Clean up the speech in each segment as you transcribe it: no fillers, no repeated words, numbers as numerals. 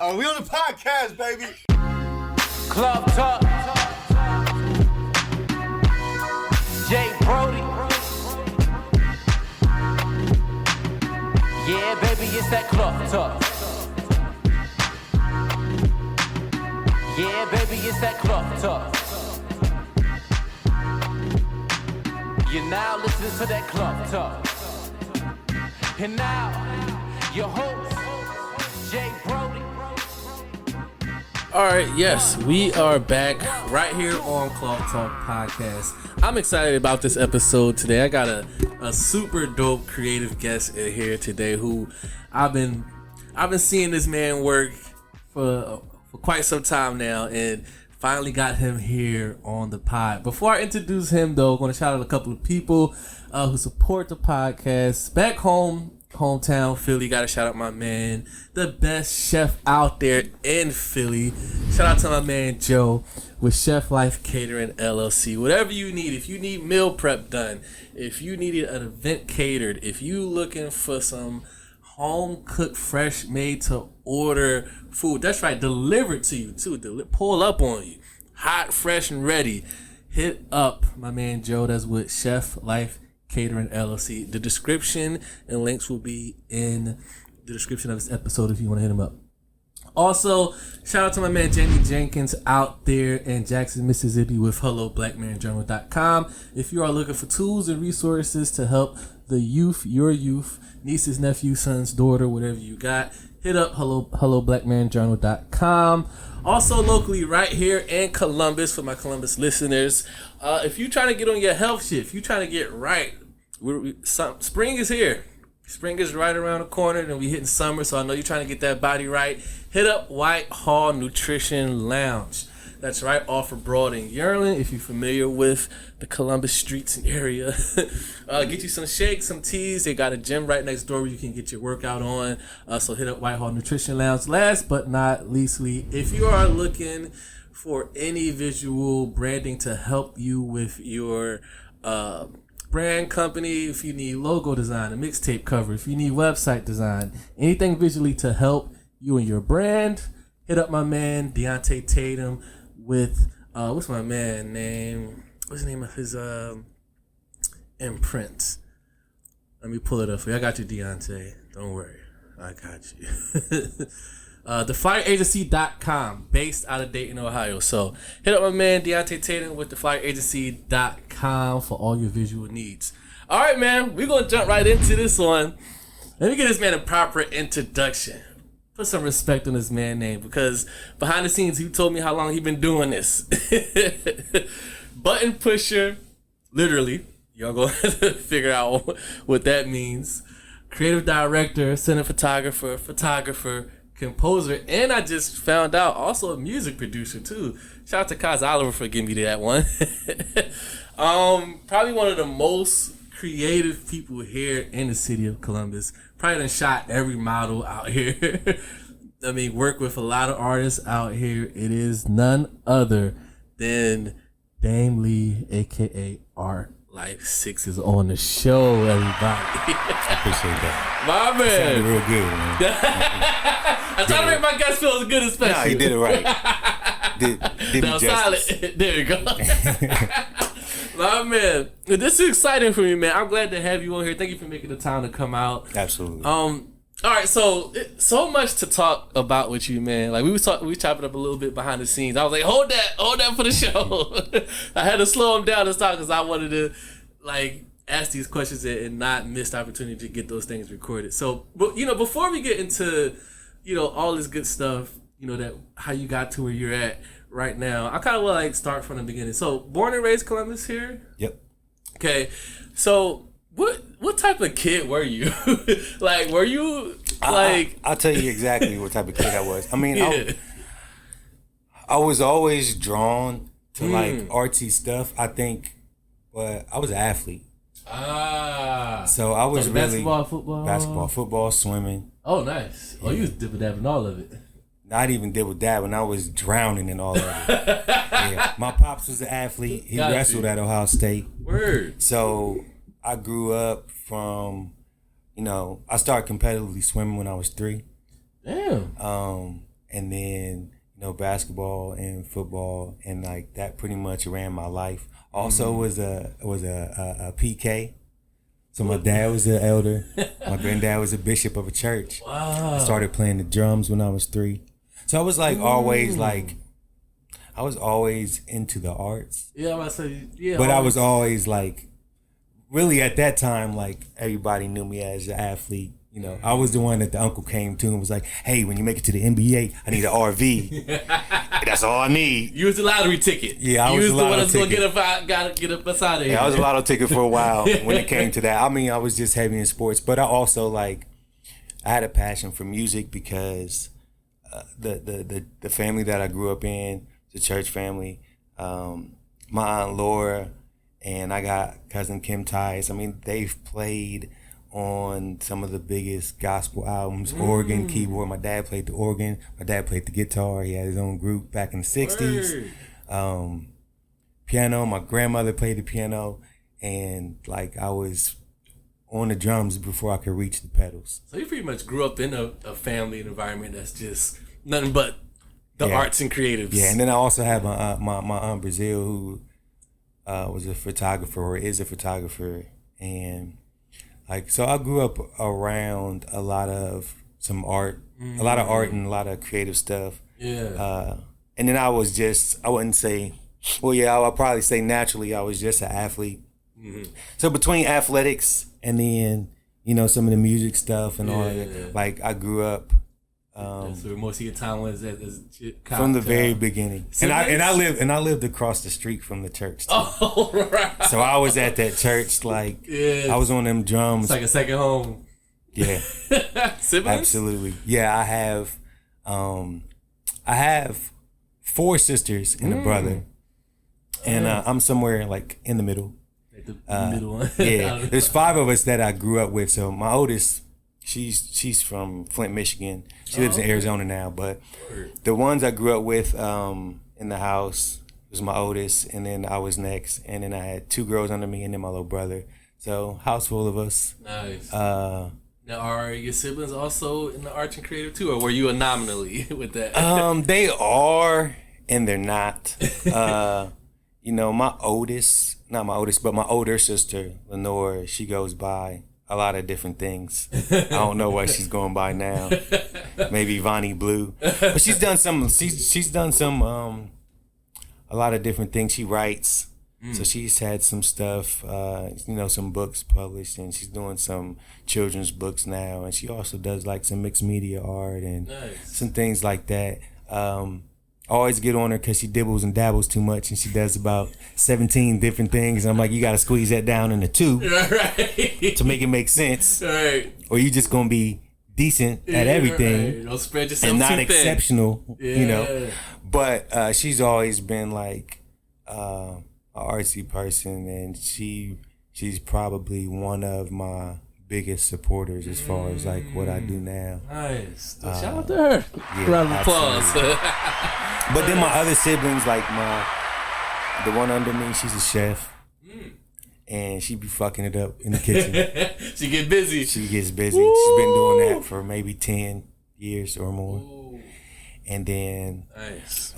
We on the podcast, baby. Club Talk. Jay Brody. Yeah, baby, it's that Club Talk. Yeah, baby, it's that Club Talk. You're now listening to that Club Talk. And now, your host, Jay Brody. All right, yes, we are back right here on Club Talk Podcast. I'm excited about this episode today. I got a super dope creative guest in here today who I've been seeing this man work for quite some time now, and finally got him here on the pod. Before I introduce him, though, I'm going to shout out a couple of people who support the podcast. Back hometown Philly, gotta shout out my man, the best chef out there in Philly. Shout out to my man Joe with Chef Life Catering LLC. Whatever you need, if you need meal prep done, if you needed an event catered, if you looking for some home cooked, fresh, made to order food, that's right, delivered to you too, pull up on you, hot, fresh, and ready. Hit up my man Joe. That's with Chef Life Catering LLC. The description and links will be in the description of this episode if you want to hit him up. Also, shout out to my man Jamie Jenkins out there in Jackson, Mississippi with HelloBlackManJournal.com. If you are looking for tools and resources to help the youth, your youth, nieces, nephews, sons, daughter, whatever you got, hit up HelloBlackManJournal.com. Also locally right here in Columbus for my Columbus listeners, if you trying to get on your health shit, if you trying to get right, spring is here. Spring is right around the corner, and we hitting summer, so I know you're trying to get that body right. Hit up Whitehall Nutrition Lounge. That's right off of Broad and Yearling. If you're familiar with the Columbus streets and area, get you some shakes, some teas. They got a gym right next door where you can get your workout on. So hit up Whitehall Nutrition Lounge. Last but not leastly, if you are looking for any visual branding to help you with your brand company, if you need logo design, a mixtape cover, if you need website design, anything visually to help you and your brand, hit up my man Deontay Tatum with what's my man name? What's the name of his imprint? Let me pull it up for you. I got you, Deontay. Don't worry, I got you. TheFlyerAgency.com, based out of Dayton, Ohio. So hit up my man Deontay Tatum with TheFlyerAgency.com for all your visual needs. All right, man, we're gonna jump right into this one. Let me give this man a proper introduction. Put some respect on this man's name, because behind the scenes, he told me how long he been doing this. Button pusher, literally. Y'all gonna figure out what that means. Creative director, cinematographer, composer, and I just found out also a music producer too. Shout out to Kaz Oliver for giving me that one. Probably one of the most creative people here in the city of Columbus. Probably done shot every model out here. I mean, work with a lot of artists out here. It is none other than Dame Lee, aka Art.Life.Six, is on the show, everybody. I appreciate that. My man. Sounded real good, man. I'm trying to make my guests feel as good as special. Nah, he did it right. Did that was solid. There you go. My man, this is exciting for me, man. I'm glad to have you on here. Thank you for making the time to come out. Absolutely. All right, so much to talk about with you, man. Like we chopped it up a little bit behind the scenes. I was like, hold that for the show. I had to slow him down this time because I wanted to like ask these questions and not miss the opportunity to get those things recorded. So, but before we get into all this good stuff, that how you got to where you're at right now, I kind of want to like start from the beginning. So, born and raised Columbus here. Yep. Okay, so what type of kid were you? Like, were you like? I'll tell you exactly what type of kid I was. I mean, Yeah. I was always drawn to like artsy stuff. I think, but I was an athlete. So I was really basketball, football, swimming. Oh, nice. Oh, you was dibba-dabbing all of it. Not even did with that when I was drowning in all of it. Yeah. My pops was an athlete. He wrestled at Ohio State. Word. So I grew up from, I started competitively swimming when I was 3. Damn. and then basketball and football, and like that pretty much ran my life. Also was a PK. So my dad was an elder. My granddad was a bishop of a church. Wow. I started playing the drums when I was 3. So I was like always like, I was always into the arts. Yeah, I say yeah. But I was always like, really at that time, like everybody knew me as an athlete. I was the one that the uncle came to and was like, "Hey, when you make it to the NBA, I need an RV. That's all I need." You was the lottery ticket. Yeah, I was the one that's gonna get up outside of here. Yeah, I was a lotto ticket for a while when it came to that. I mean, I was just heavy in sports, but I also I had a passion for music because the family that I grew up in, the church family, my Aunt Laura, and I got cousin Kim Tice. I mean, they've played on some of the biggest gospel albums, organ, keyboard. My dad played the organ. My dad played the guitar. He had his own group back in the 60s. Piano, my grandmother played the piano. And like I was on the drums before I could reach the pedals. So you pretty much grew up in a family environment that's just nothing but the arts and creatives. Yeah, and then I also have my aunt Brazil, who was a photographer or is a photographer. And so I grew up around a lot of art and a lot of creative stuff. Yeah. And then I wouldn't say, I'll probably say naturally I was just an athlete. Mm-hmm. So between athletics and then, some of the music stuff and all that, like I grew up. So most of your time was from the very beginning, and I lived across the street from the church too. Oh, right. So I was at that church, I was on them drums. It's like a second home. Yeah, Siblings? Absolutely. Yeah, I have 4 sisters and a brother, and I'm somewhere like in the middle. The middle one. Yeah, there's 5 of us that I grew up with. So my oldest, she's from Flint, Michigan. She lives in Arizona now, but the ones I grew up with in the house was my oldest, and then I was next, and then I had 2 girls under me, and then my little brother. So house full of us. Nice. Now, are your siblings also in the arts and creative too, or were you anomaly with that? They are, and they're not. My older sister, Lenore, she goes by a lot of different things. I don't know what she's going by now. Maybe Vonnie Blue. But she's done some a lot of different things. She writes. So she's had some stuff, some books published, and she's doing some children's books now. And she also does like some mixed media art and some things like that. I always get on her because she dibbles and dabbles too much, and she does about 17 different things. And I'm like, you got to squeeze that down into 2 to make it make sense. Right. Or you just going to be decent at everything. Right. Don't spread yourself and not too exceptional, thin. But she's always been like an artsy person, and she's probably one of my biggest supporters as far as like what I do now. Nice. Shout out to her. Yeah, round of applause. But then my other siblings, like the one under me, she's a chef. And she be fucking it up in the kitchen. She get busy. She gets busy. Ooh. She's been doing that for maybe 10 years or more. Ooh. And then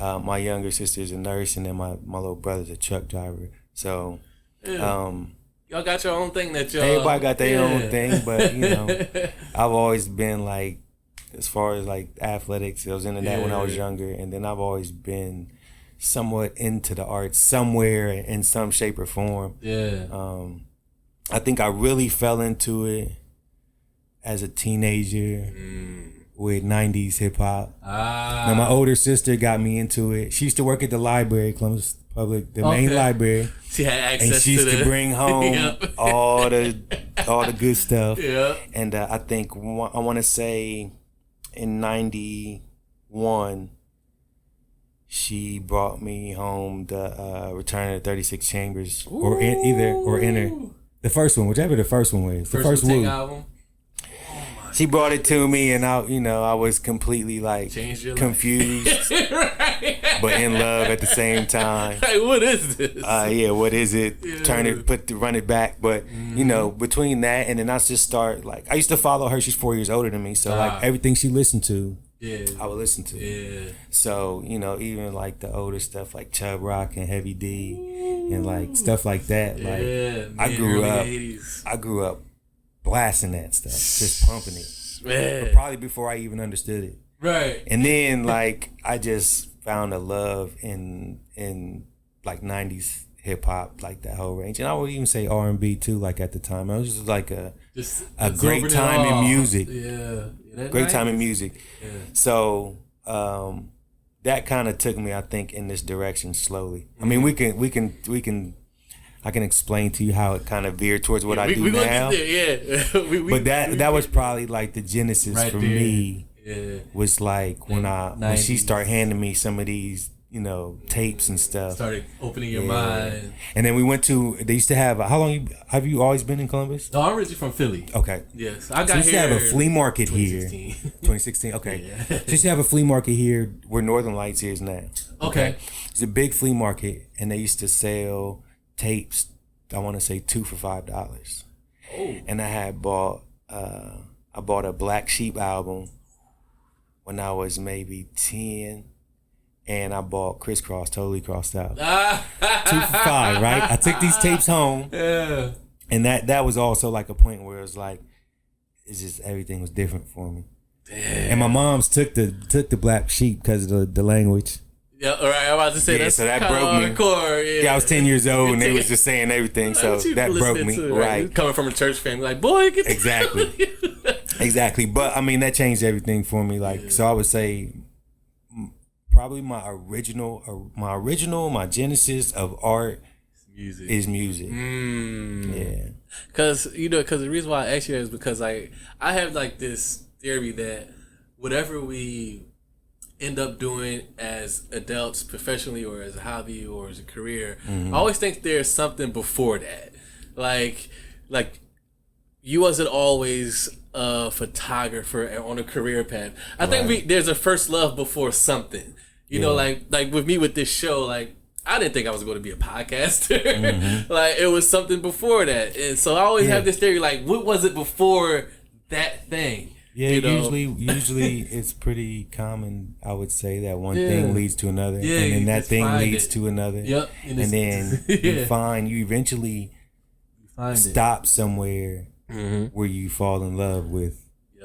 my younger sister's a nurse, and then my little brother's a truck driver. So y'all got your own thing that y'all... Everybody got their own thing, but, I've always been, like, as far as, like, athletics, I was into that when I was younger, and then I've always been somewhat into the arts somewhere in some shape or form. Yeah. I think I really fell into it as a teenager with 90s hip-hop. Now, my older sister got me into it. She used to work at the library, Columbus Public, the main library. She had access and she used to bring home all the good stuff. Yeah. And I think I want to say in 91, she brought me home the Return of the 36 Chambers. Ooh. Or Enter. The first one, whichever the first one was. The first Wu album. She brought it to me, and I was completely like confused, right. But in love at the same time. Hey, what is this? What is it? Yeah. Run it back. But between that and then I just start like I used to follow her. She's 4 years older than me, so like everything she listened to, I would listen to. Yeah. So, even like the older stuff like Chub Rock and Heavy D and like stuff like that. Like I grew up 80s. I grew up blasting that stuff, just pumping it. Man. But probably before I even understood it. Right. And then like I just found a love in like 90s hip hop, like that whole range. And I would even say R&B too, like at the time. It was just like a great time in music. Yeah. Great time in music. Yeah. So that kind of took me, I think, in this direction slowly. I mean, I can explain to you how it kind of veered towards what I do now. But that was probably like the genesis for me. Yeah. Was like when she started handing me some of these, tapes and stuff. Started opening your mind. And then we went to, they used to have, how long have you always been in Columbus? No, I'm originally from Philly. Okay. Yes. I got here. So we used to have a flea market 2016. Here. 2016. Okay. Yeah. So we used to have a flea market here where Northern Lights is now. Okay. It's a big flea market and they used to sell tapes, I want to say 2 for $5. Oh. And I had bought a Black Sheep album when I was maybe 10. And I bought Crisscross, Totally Crossed Out. 2 for $5, right? I took these tapes home. Yeah. And that was also like a point where it was like, it's just everything was different for me. Damn. And my mom's took the Black Sheep because of the language. Yeah, all right. I'm about to say so that broke me. Hardcore, yeah, I was 10 years old and they was just saying everything, so that broke me. Right. Coming from a church family, like, boy, get exactly. Exactly. But I mean, that changed everything for me. Like, so I would say probably my genesis of art is music. Yeah. Because the reason why I asked you that is because I have like this theory that whatever we end up doing as adults, professionally or as a hobby or as a career, I always think there's something before that. Like you wasn't always a photographer on a career path. I think there's a first love before something. You know, like with me with this show, like I didn't think I was going to be a podcaster. Like it was something before that. And so I always have this theory, like what was it before that thing? Yeah, usually it's pretty common, I would say, that one thing leads to another. Yeah, and then that thing leads to another. Yep. And then you eventually stop somewhere where you fall in love with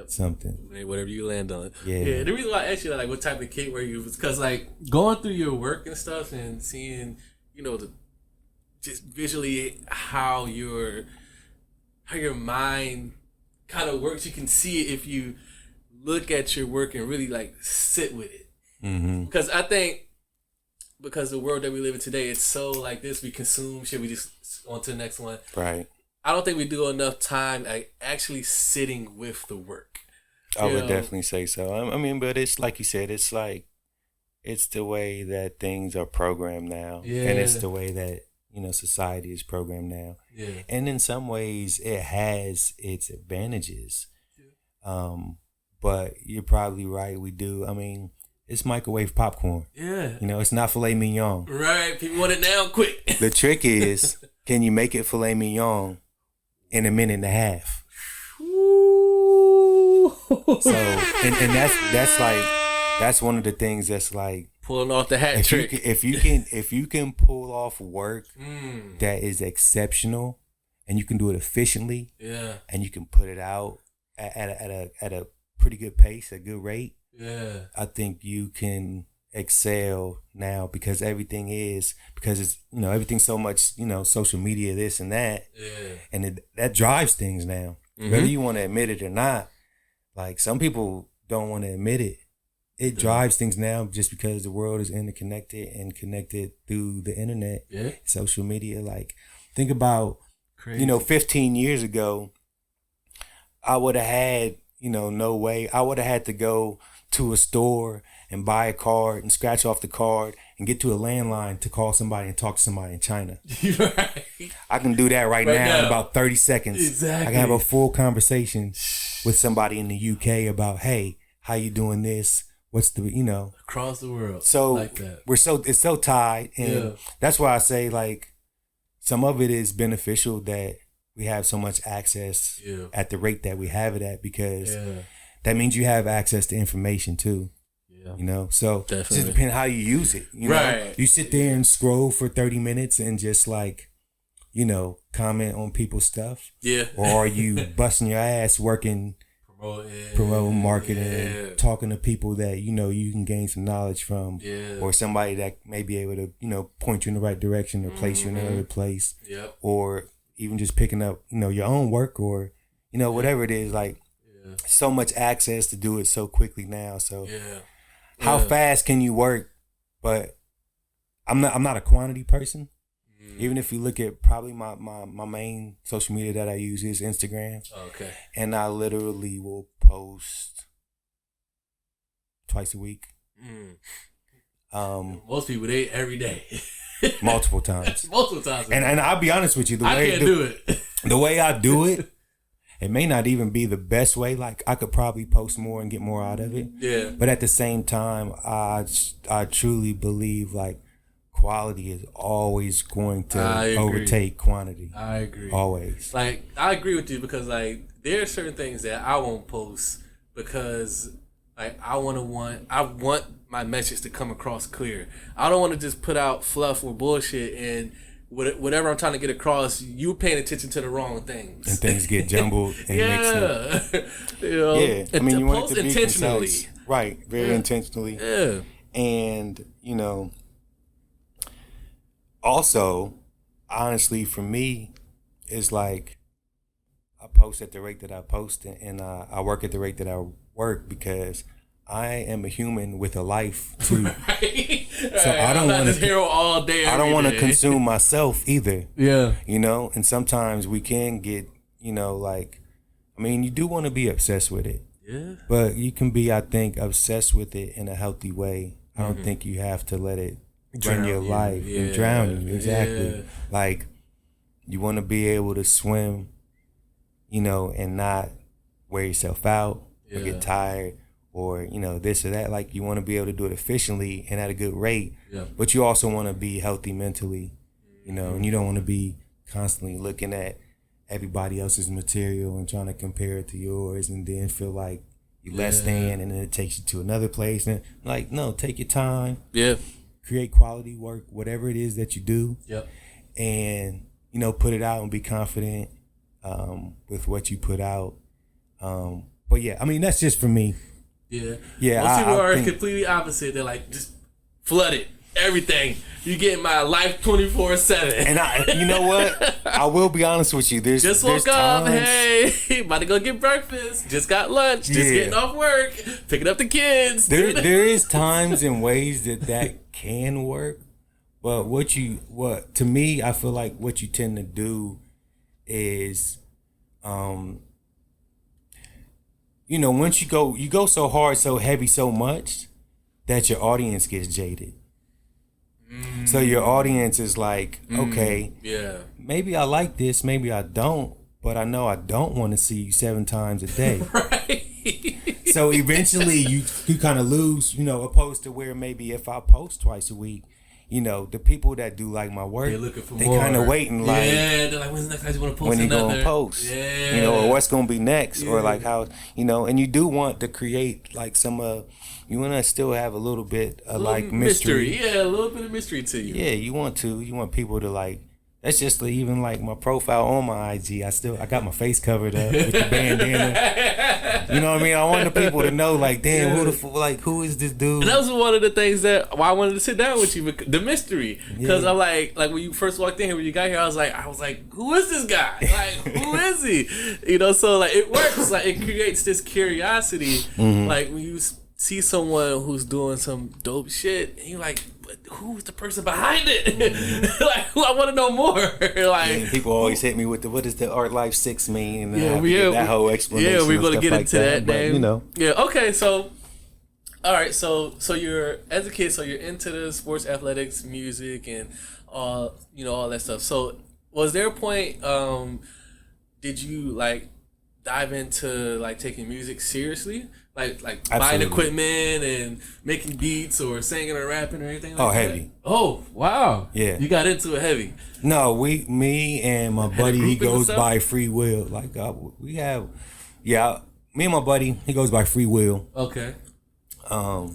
something. Whatever you land on. Yeah. The reason why I asked you that, like, what type of kid were you, was because, like, going through your work and stuff and seeing, just visually how your mind kind of works. You can see it if you look at your work and really, like, sit with it. Because I think because the world that we live in today, it's so like this. We consume shit. We just on to the next one. Right. I don't think we do enough time like actually sitting with the work. I would definitely say so. I mean, but it's like you said, it's like it's the way that things are programmed now, and it's the way that society is programmed now. Yeah. And in some ways, it has its advantages. But you're probably right. We do. I mean, it's microwave popcorn. Yeah. It's not filet mignon. Right. People want it now, quick. The trick is, can you make it filet mignon in a minute and a half? So, and that's one of the things that's like pulling off the hat trick. If you can pull off work that is exceptional, and you can do it efficiently, and you can put it out at a pretty good pace, a good rate, I think you can excel now because it's everything's so much social media, this and that, and that drives things now, whether you want to admit it or not. Like some people don't want to admit it. It drives things now just because the world is interconnected and connected through the internet, social media. Like think about, 15 years ago, I would have had, no way. I would have had to go to a store and buy a card and scratch off the card and get to a landline to call somebody and talk to somebody in China. Right. I can do that right now in about 30 seconds. Exactly. I can have a full conversation with somebody in the UK about, hey, how you doing this? What's the, across the world. So like that. It's so tied. And that's why I say like some of it is beneficial that we have so much access at the rate that we have it at, because that means you have access to information too. Yeah. You know, so definitely. It just depends how you use it. You know, you sit there and scroll for 30 minutes and just like, you know, comment on people's stuff. Yeah. Or are you busting your ass working, promoting, marketing, talking to people that, you know, you can gain some knowledge from, or somebody that may be able to, you know, point you in the right direction or place you in another place, or even just picking up, you know, your own work or, you know, whatever it is, like so much access to do it so quickly now. So how fast can you work? But I'm not a quantity person. Even if you look at probably my main social media that I use is Instagram. Okay. And I literally will post twice a week. Most people, they every day. Multiple times. Multiple times. And I'll be honest with you, I can't do it. The way I do it, it may not even be the best way. Like I could probably post more and get more out of it. Yeah. But at the same time, I truly believe like quality is always going to overtake quantity. I agree. Always. Like I agree with you because like there are certain things that I won't post because like I want my message to come across clear. I don't want to just put out fluff or bullshit and whatever I'm trying to get across, you paying attention to the wrong things. And things get jumbled and mixed up. You know, I mean, you want it to be intentionally. Concise. Right, very intentionally. Yeah. And, you know, also, honestly, for me, it's like I post at the rate that I post and I work at the rate that I work because I am a human with a life too. Right. So I don't want to all day. I don't want to consume myself either. Yeah. You know, and sometimes we can get, you know, like, I mean, you do want to be obsessed with it. Yeah. But you can be, I think, obsessed with it in a healthy way. I don't think you have to let it run your life and drown you. Exactly. Yeah. Like, you want to be able to swim, you know, and not wear yourself out or get tired. Or, you know, this or that. Like, you want to be able to do it efficiently and at a good rate. Yeah. But you also want to be healthy mentally, you know, and you don't want to be constantly looking at everybody else's material and trying to compare it to yours and then feel like you're less than and then it takes you to another place. And like, no, take your time. Yeah. Create quality work, whatever it is that you do. Yep. And, you know, put it out and be confident with what you put out. But yeah, I mean, that's just for me. Yeah. Yeah. Most people are completely opposite. They're like, just flood it. Everything. You get my life 24/7. And you know what? I will be honest with you. Just woke up. Hey, about to go get breakfast. Just got lunch. Just getting off work. Picking up the kids. There is times and ways that can work. But to me, I feel like what you tend to do is, you know, once you go so hard, so heavy, so much that your audience gets jaded. So your audience is like, okay, maybe I like this, maybe I don't, but I know I don't want to see you 7 times a day. Right. So eventually you kind of lose, you know, opposed to where maybe if I post twice a week, you know, the people that do like my work, they kind of waiting like, they're like, when's the next time you want to post when another? When you gonna post? Yeah. You know, or what's gonna be next, or like how, you know, and you do want to create like you want to still have a little bit of like mystery. Yeah, a little bit of mystery to you. Yeah, you want people to like. That's just even like my profile on my IG. I got my face covered up with the bandana. You know what I mean? I want the people to know, like, damn, who is this dude? And that was one of the things why I wanted to sit down with you, the mystery. Because I'm like when you first walked in here, when you got here, I was like, who is this guy? Like, who is he? You know, so like it works. Like it creates this curiosity. Like when you see someone who's doing some dope shit, and you're like, but who's the person behind it? Like, I want to know more. Like, people always hit me with what does the Art.Life.Six mean? And that whole explanation. Yeah, we're gonna get into that. But, you know. Yeah. Okay. So, all right. So you're as a kid, so you're into the sports, athletics, music, and all that stuff. So, was there a point? Did you like dive into like taking music seriously? Like buying equipment and making beats or singing or rapping or anything like that? Oh, heavy. Oh, wow. Yeah. You got into it heavy. No, me and my buddy, he goes by Free Will. Like, we have, me and my buddy, he goes by Free Will. Okay. Shout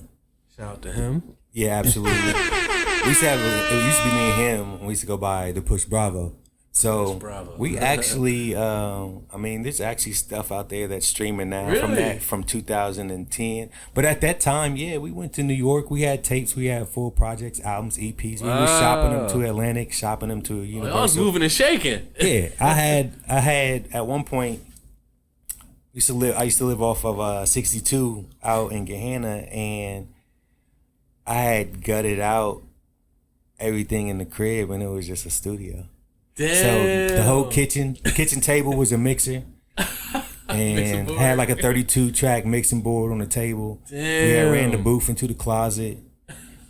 out to him. Yeah, absolutely. It used to be me and him. We used to go by the Push Bravo. So we actually, there's actually stuff out there that's streaming now from 2010. But at that time, yeah, we went to New York. We had tapes. We had full projects, albums, EPs. We were shopping them to Atlantic, shopping them to Universal. I was moving and shaking. Yeah, I had at one point. I used to live off of 62 out in Gahanna, and I had gutted out everything in the crib, and it was just a studio. Damn. So the whole kitchen table was a mixer, and had like a 32-track mixing board on the table. Damn. We had ran the booth into the closet,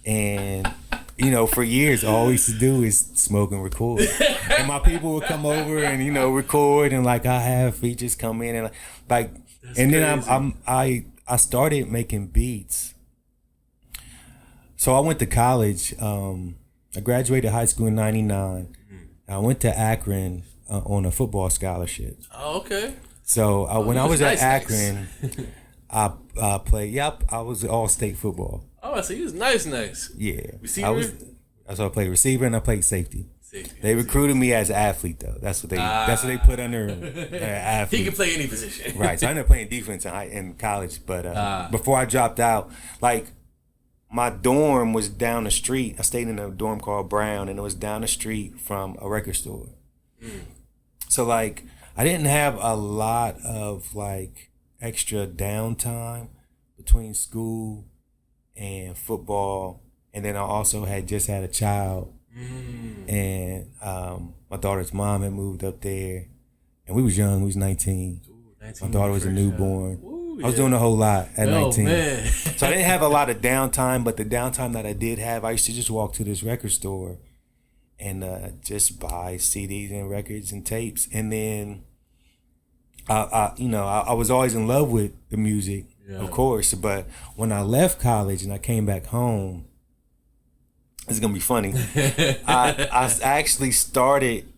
and for years all we used to do is smoke and record. And my people would come over and record, and like I have features come in and like, that's and then I started making beats. So I went to college. I graduated high school in '99. I went to Akron on a football scholarship. Oh, okay. So when I was at Akron, I played. Yep, I was all state football. Oh, so you was nice. Yeah, receiver. I played receiver and I played safety. They recruited me as an athlete though. That's what they put under athlete. He can play any position. Right. So I ended up playing defense in college, but before I dropped out, like. My dorm was down the street. I stayed in a dorm called Brown, and it was down the street from a record store. So, like, I didn't have a lot of, like, extra downtime between school and football. And then I also had just had a child. And my daughter's mom had moved up there. And we was young. We was 19. My daughter was a newborn. I was doing a whole lot at 19. Man. So I didn't have a lot of downtime, but the downtime that I did have, I used to just walk to this record store and just buy CDs and records and tapes. And then, I was always in love with the music, of course. But when I left college and I came back home, this is going to be funny. I actually started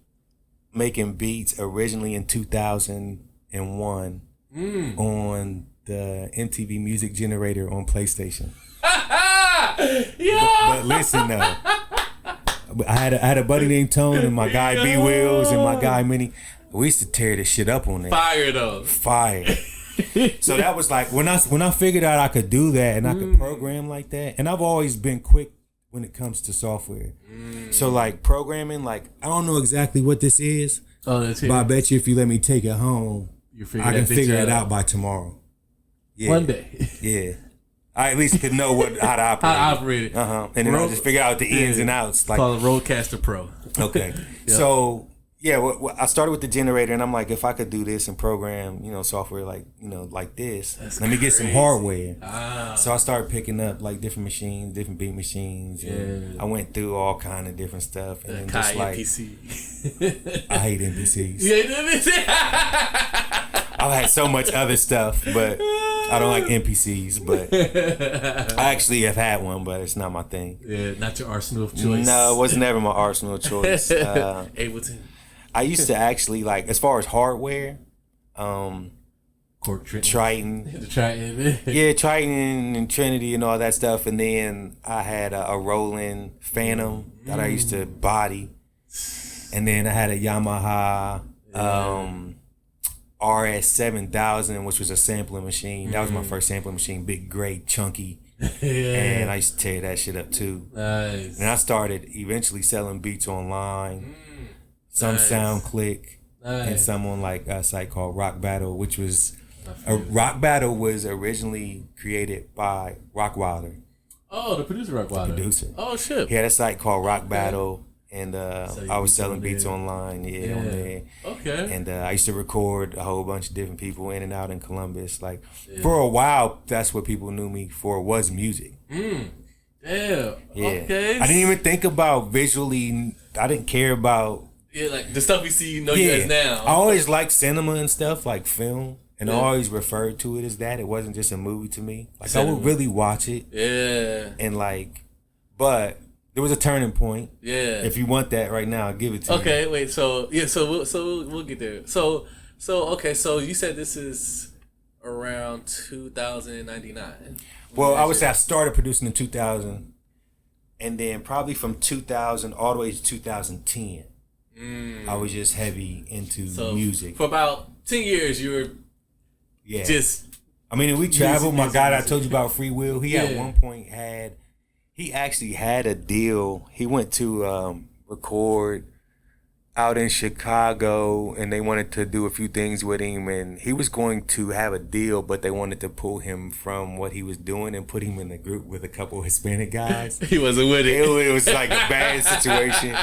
making beats originally in 2001. On the MTV Music Generator on PlayStation. But listen though, I had a buddy named Tone and my guy B Wills and my guy Minnie. We used to tear this shit up on there. Fire though. Fire. So that was like when I figured out I could do that and I could program like that. And I've always been quick when it comes to software. So like programming, like I don't know exactly what this is. Oh, that's it. But I bet you if you let me take it home, I can figure it out by tomorrow. Yeah. One day. Yeah. I at least could know how to operate it. And then I'll just figure out the ins and outs. Like, call it Roadcaster Pro. Okay. So, yeah, I started with the generator, and I'm like, if I could do this and program, software like this, let me get some hardware. So I started picking up, like, different machines, different beat machines. And I went through all kind of different stuff. And then just like... NPC. I hate NPCs. You hate NPCs? I've had so much other stuff, but I don't like NPCs. But I actually have had one, but it's not my thing. Yeah, not your arsenal of choice. No, it was never my arsenal of choice. Ableton. I used to actually like, as far as hardware, Triton. Triton. Yeah, Triton and Trinity and all that stuff. And then I had a Roland Phantom that I used to body. And then I had a Yamaha RS7000, which was a sampling machine. That was my first sampling machine, big, gray, chunky. And I used to tear that shit up too. Nice. And I started eventually selling beats online. Some SoundClick. And some on like a site called Rock Battle, which was Rock Battle was originally created by Rock Wilder. Oh, the producer Rock Wilder. The producer. Oh shit. He had a site called Rock Battle. And I was selling beats online, on there. Okay. And I used to record a whole bunch of different people in and out in Columbus. Like, for a while, that's what people knew me for, was music. Damn. Yeah. Okay. I didn't even think about visually. I didn't care about... Yeah, like the stuff we see, you as now. I always liked cinema and stuff, like film. And I always referred to it as that. It wasn't just a movie to me. Like, cinema. I would really watch it. Yeah. And like... But... There was a turning point. Yeah. If you want that right now, I'll give it to you. Okay, wait. So we'll get there. So okay. So you said this is around 2099. Well, I would say I started producing in 2000, and then probably from 2000 all the way to 2010, I was just heavy into music. For about 10 years, you were just... I mean, we traveled. My guy that I told you about, Free Will, he at one point he actually had a deal. He went to record out in Chicago, and they wanted to do a few things with him, and he was going to have a deal, but they wanted to pull him from what he was doing and put him in the group with a couple of Hispanic guys. He wasn't with it. It was like a bad situation,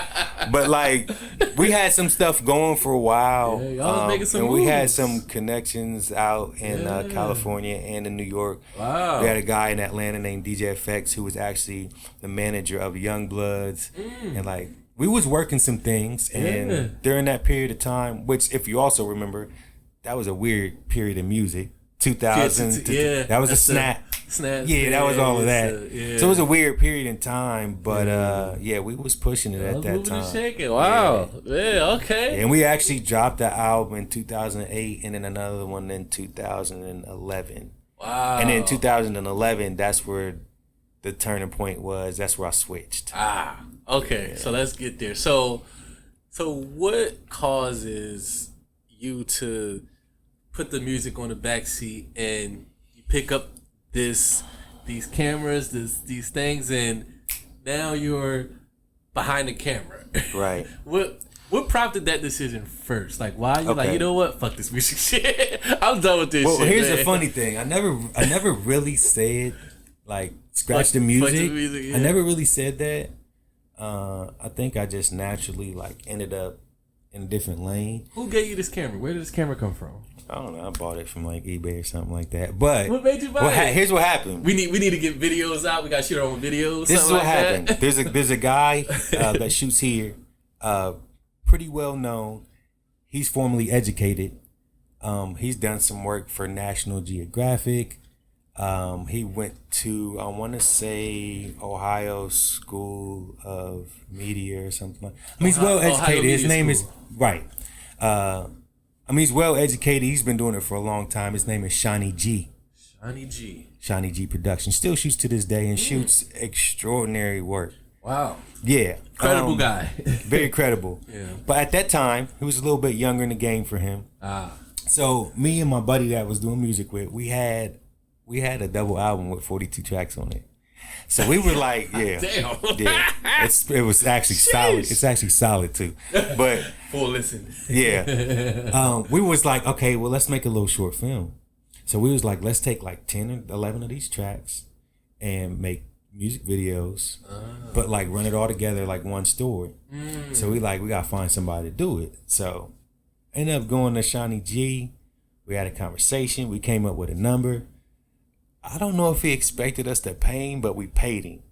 but like we had some stuff going for a while, y'all was making some and moves. we had some connections out in California and in New York. Wow. We had a guy in Atlanta named DJ FX who was actually the manager of Young Bloods, and like. We was working some things, and during that period of time, which if you also remember, that was a weird period of music. 2000, that was a snap. Yeah, that was all of that. So it was a weird period in time, but we was pushing it at that time. Shaking. Wow. Yeah, okay. And we actually dropped the album in 2008, and then another one in 2011. Wow. And then 2011, that's where the turning point was. That's where I switched. Okay, so let's get there. So what causes you to put the music on the backseat and you pick up these cameras, these things, and now you're behind the camera? Right. What prompted that decision first? Like, why you like, you know what? Fuck this music shit. I'm done with this shit. Well, here's man. the funny thing. I never really said like scratch the music. I never really said that. I think I just naturally like ended up in a different lane. Who gave you this camera? Where did this camera come from? I don't know. I bought it from like eBay or something like that. But what made you buy it? Here's what happened. We need to get videos out. We got to shoot our own videos. This is what like happened. That. There's a guy that shoots here, pretty well known. He's formally educated. He's done some work for National Geographic. He went to, I want to say, Ohio School of Media or something like that. I mean, he's well educated. His name is, right. I mean, he's well educated. He's been doing it for a long time. His name is Shawnee G. Shawnee G Production. Still shoots to this day and shoots extraordinary work. Wow. Yeah. Credible guy. Very credible. Yeah. But at that time, he was a little bit younger in the game for him. So me and my buddy that was doing music with, we had a double album with 42 tracks on it. So we were like, yeah. Damn. Yeah. It was actually solid. It's actually solid too. But full listen. Yeah. We was like, okay, well, let's make a little short film. So we was like, let's take like 10 or 11 of these tracks and make music videos, but like run it all together like one story. So we gotta find somebody to do it. So ended up going to Shawnee G. We had a conversation. We came up with a number. I don't know if he expected us to pay him, but we paid him.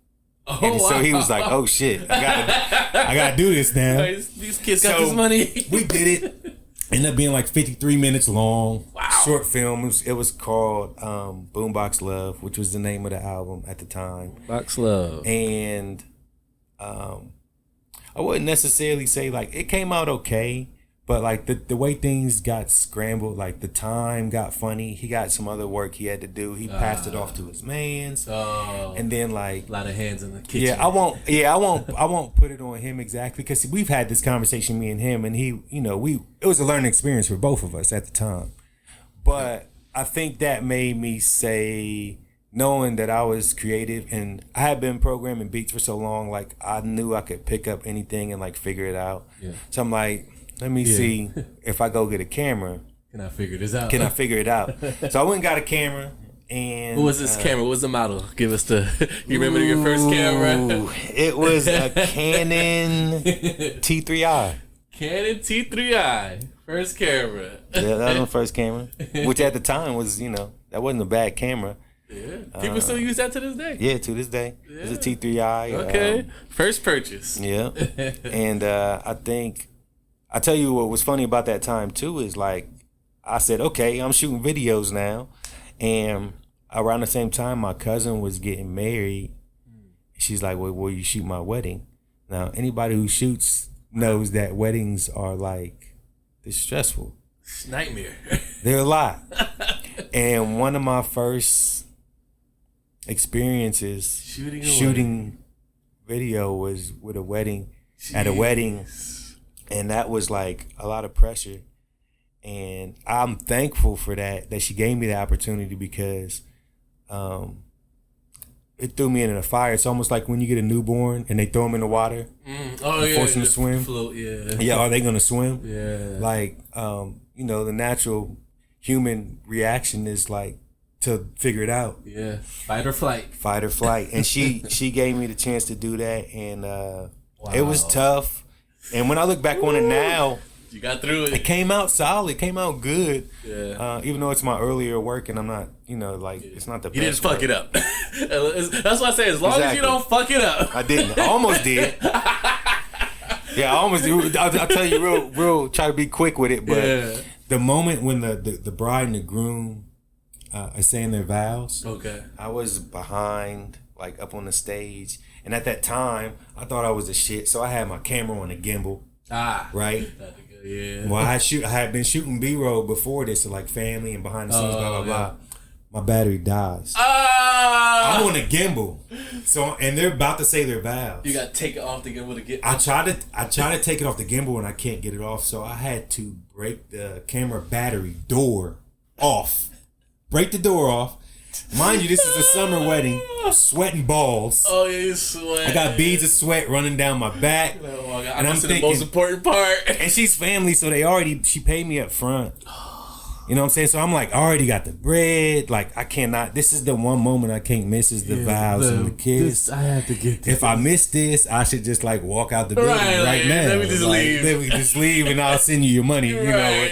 And so he was like, "Oh shit, I gotta do this now." These kids got this money. We did it. Ended up being like 53 minutes long. Wow. Short film. It was called Boombox Love, which was the name of the album at the time. Box Love. And I wouldn't necessarily say like it came out okay. But like the way things got scrambled, like the time got funny. He got some other work he had to do. He passed it off to his mans, and then like a lot of hands in the kitchen. I won't put it on him exactly because we've had this conversation, me and him, and he, it was a learning experience for both of us at the time. But I think that made me say, knowing that I was creative and I had been programming beats for so long, like I knew I could pick up anything and like figure it out. Yeah. So I'm like, let me see if I go get a camera. Can I figure this out? Can I figure it out? So I went and got a camera. And what was this camera? What was the model? Give us you remember your first camera? It was a Canon T3i. Canon T3i. First camera. Yeah, that was my first camera. Which at the time was, that wasn't a bad camera. Yeah. People still use that to this day. Yeah, to this day. Yeah. It's a T3i. Okay. First purchase. Yeah. And I tell you what was funny about that time too is like I said, okay, I'm shooting videos now, and around the same time my cousin was getting married. She's like, well, will you shoot my wedding? Now anybody who shoots knows that weddings are like, they're stressful. Nightmare. They're a lot. And one of my first experiences shooting video was with a wedding. Jeez. At a wedding, and that was like a lot of pressure. And I'm thankful for that she gave me the opportunity, because it threw me into the fire. It's almost like when you get a newborn and they throw them in the water, force them to swim. Float, are they gonna swim? Yeah. Like, the natural human reaction is like to figure it out. Yeah, fight or flight. And she gave me the chance to do that, and it was tough. And when I look back on it now, you got through it. It came out solid. It came out good. Yeah. Even though it's my earlier work, and I'm not, it's not the best. You didn't fuck it up. That's why I say, as long as you don't fuck it up. I didn't. I almost did. Yeah, I almost did. I'll tell you real. Try to be quick with it, but the moment when the bride and the groom are saying their vows, I was behind, like up on the stage, and at that time, I thought I was the shit, so I had my camera on a gimbal. Right. Yeah. Well, I had been shooting B-roll before this, so like family and behind the scenes, blah blah blah. My battery dies. I'm on a gimbal, so and they're about to say their vows. You got to take it off the gimbal to get. I try to take it off the gimbal and I can't get it off, so I had to break the camera battery door off. Break the door off. Mind you, this is a summer wedding. I'm sweating balls. Oh, yeah, you sweat. I got beads of sweat running down my back. Oh my God. And I'm thinking, the most important part. And she's family, so she paid me up front. You know what I'm saying? So I'm like, I already got the bread. Like, I cannot. This is the one moment I can't miss, is the vows and the kids. I have to get this. If I miss this, I should just like walk out the building right now. Let me just leave. Let me just leave, and I'll send you your money. You know.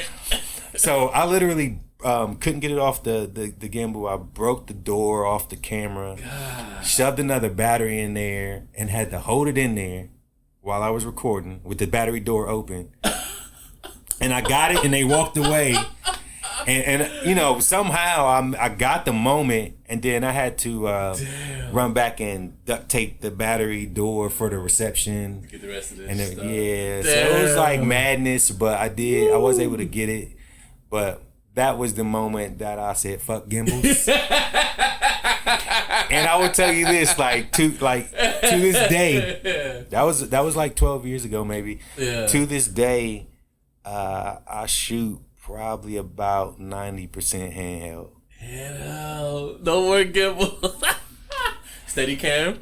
So I literally couldn't get it off the gimbal. I broke the door off the camera, shoved another battery in there, and had to hold it in there while I was recording with the battery door open. And I got it, and they walked away. And somehow I got the moment, and then I had to run back and duct tape the battery door for the reception. Get the rest of this stuff. So it was like madness, but I was able to get it. But that was the moment that I said, "Fuck gimbals." And I will tell you this, to this day, that was like 12 years ago, maybe. Yeah. To this day, I shoot probably about 90% handheld. Handheld. No more gimbal. Steady cam.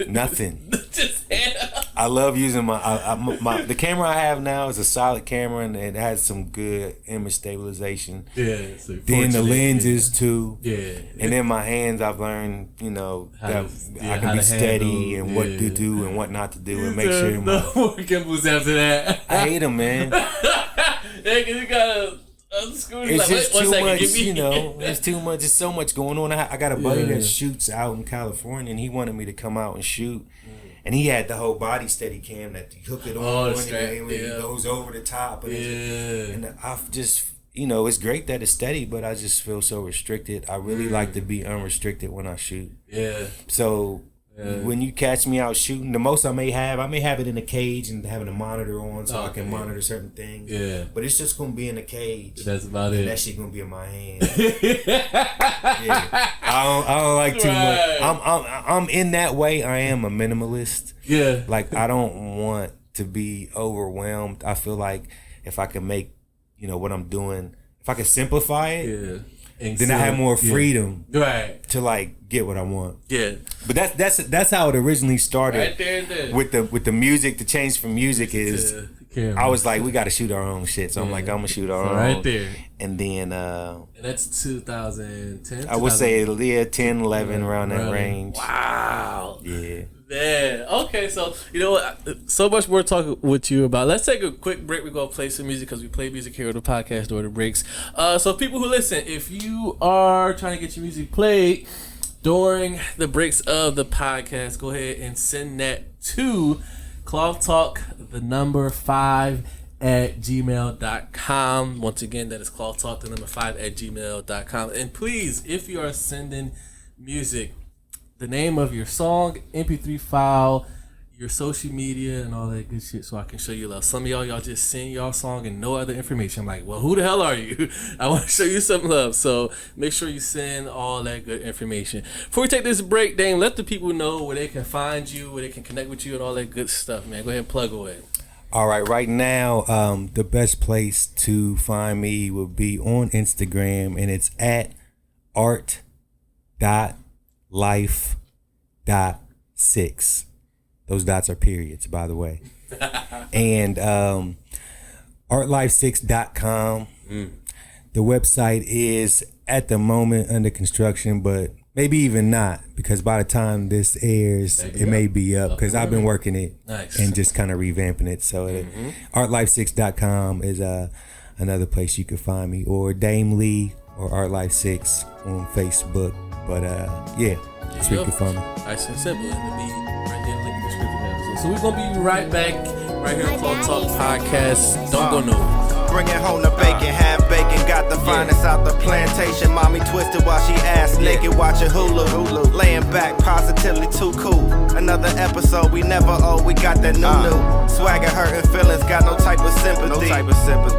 Nothing. Just handheld. I love using the camera I have now is a solid camera, and it has some good image stabilization. Yeah. Then the lenses too. Yeah. And then my hands, I've learned, that I can be steady and what to do and what not to do, and make sure. No more gimbals after that. I hate them, man. Yeah, 'cause you gotta unscrew. It's just too much, It's too much. There's so much going on. I got a buddy that shoots out in California, and he wanted me to come out and shoot. And he had the whole body steady cam that you hook it on, and it goes over the top. And I've just, it's great that it's steady, but I just feel so restricted. I really like to be unrestricted when I shoot. Yeah. So when you catch me out shooting, the most I may have it in a cage and having a monitor on so I can monitor certain things. Yeah. But it's just gonna be in a cage. That's about it. That shit gonna be in my hand. I don't like too much. I'm in that way. I am a minimalist. Yeah. Like, I don't want to be overwhelmed. I feel like if I can make, what I'm doing, if I can simplify it, then I have more freedom to like get what I want. Yeah. But that's how it originally started. Right there. With the music, the change from music is I was like, we got to shoot our own shit. So I'm like, I'm gonna shoot our own. Right there. And then and that's 2010. I would say 10, 11 around that range. Wow. Yeah. Man, okay, so you know what? So much more to talk with you about. Let's take a quick break. We're gonna play some music because we play music here on the podcast during the breaks. So people who listen, if you are trying to get your music played during the breaks of the podcast, go ahead and send that to Cloth Talk 5 at gmail.com. Once again, that is Cloth Talk 5 at gmail.com. And please, if you are sending music, the name of your song, MP3 file, your social media and all that good shit so I can show you love. Some of y'all just sing y'all song and no other information. I'm like, well, who the hell are you? I want to show you some love. So make sure you send all that good information. Before we take this break, Dame, let the people know where they can find you, where they can connect with you and all that good stuff, man. Go ahead and plug away. All right now, the best place to find me would be on Instagram, and it's at Art.Life.Six. Those dots are periods, by the way. And Art.Life.Six.com. The website is at the moment under construction, but maybe even not, because by the time this airs, it may be up, because I've been working it and just kind of revamping it. So Art.Life.Six.com is another place you can find me, or Dame Lee or Art.Life.Six on Facebook. But yeah, that's where you can find me. Nice and simple. It'll be right there, link in the description episode. So we're gonna be right back, right here on Clone Talk Podcast. Don't go nowhere. Bringing home the bacon, half bacon, got the finest out the plantation. Mommy twisted while she ass naked, watching Hulu. Laying back, positively too cool. Another episode we never owe, we got that new. Swagger hurting feelings, got no type of sympathy.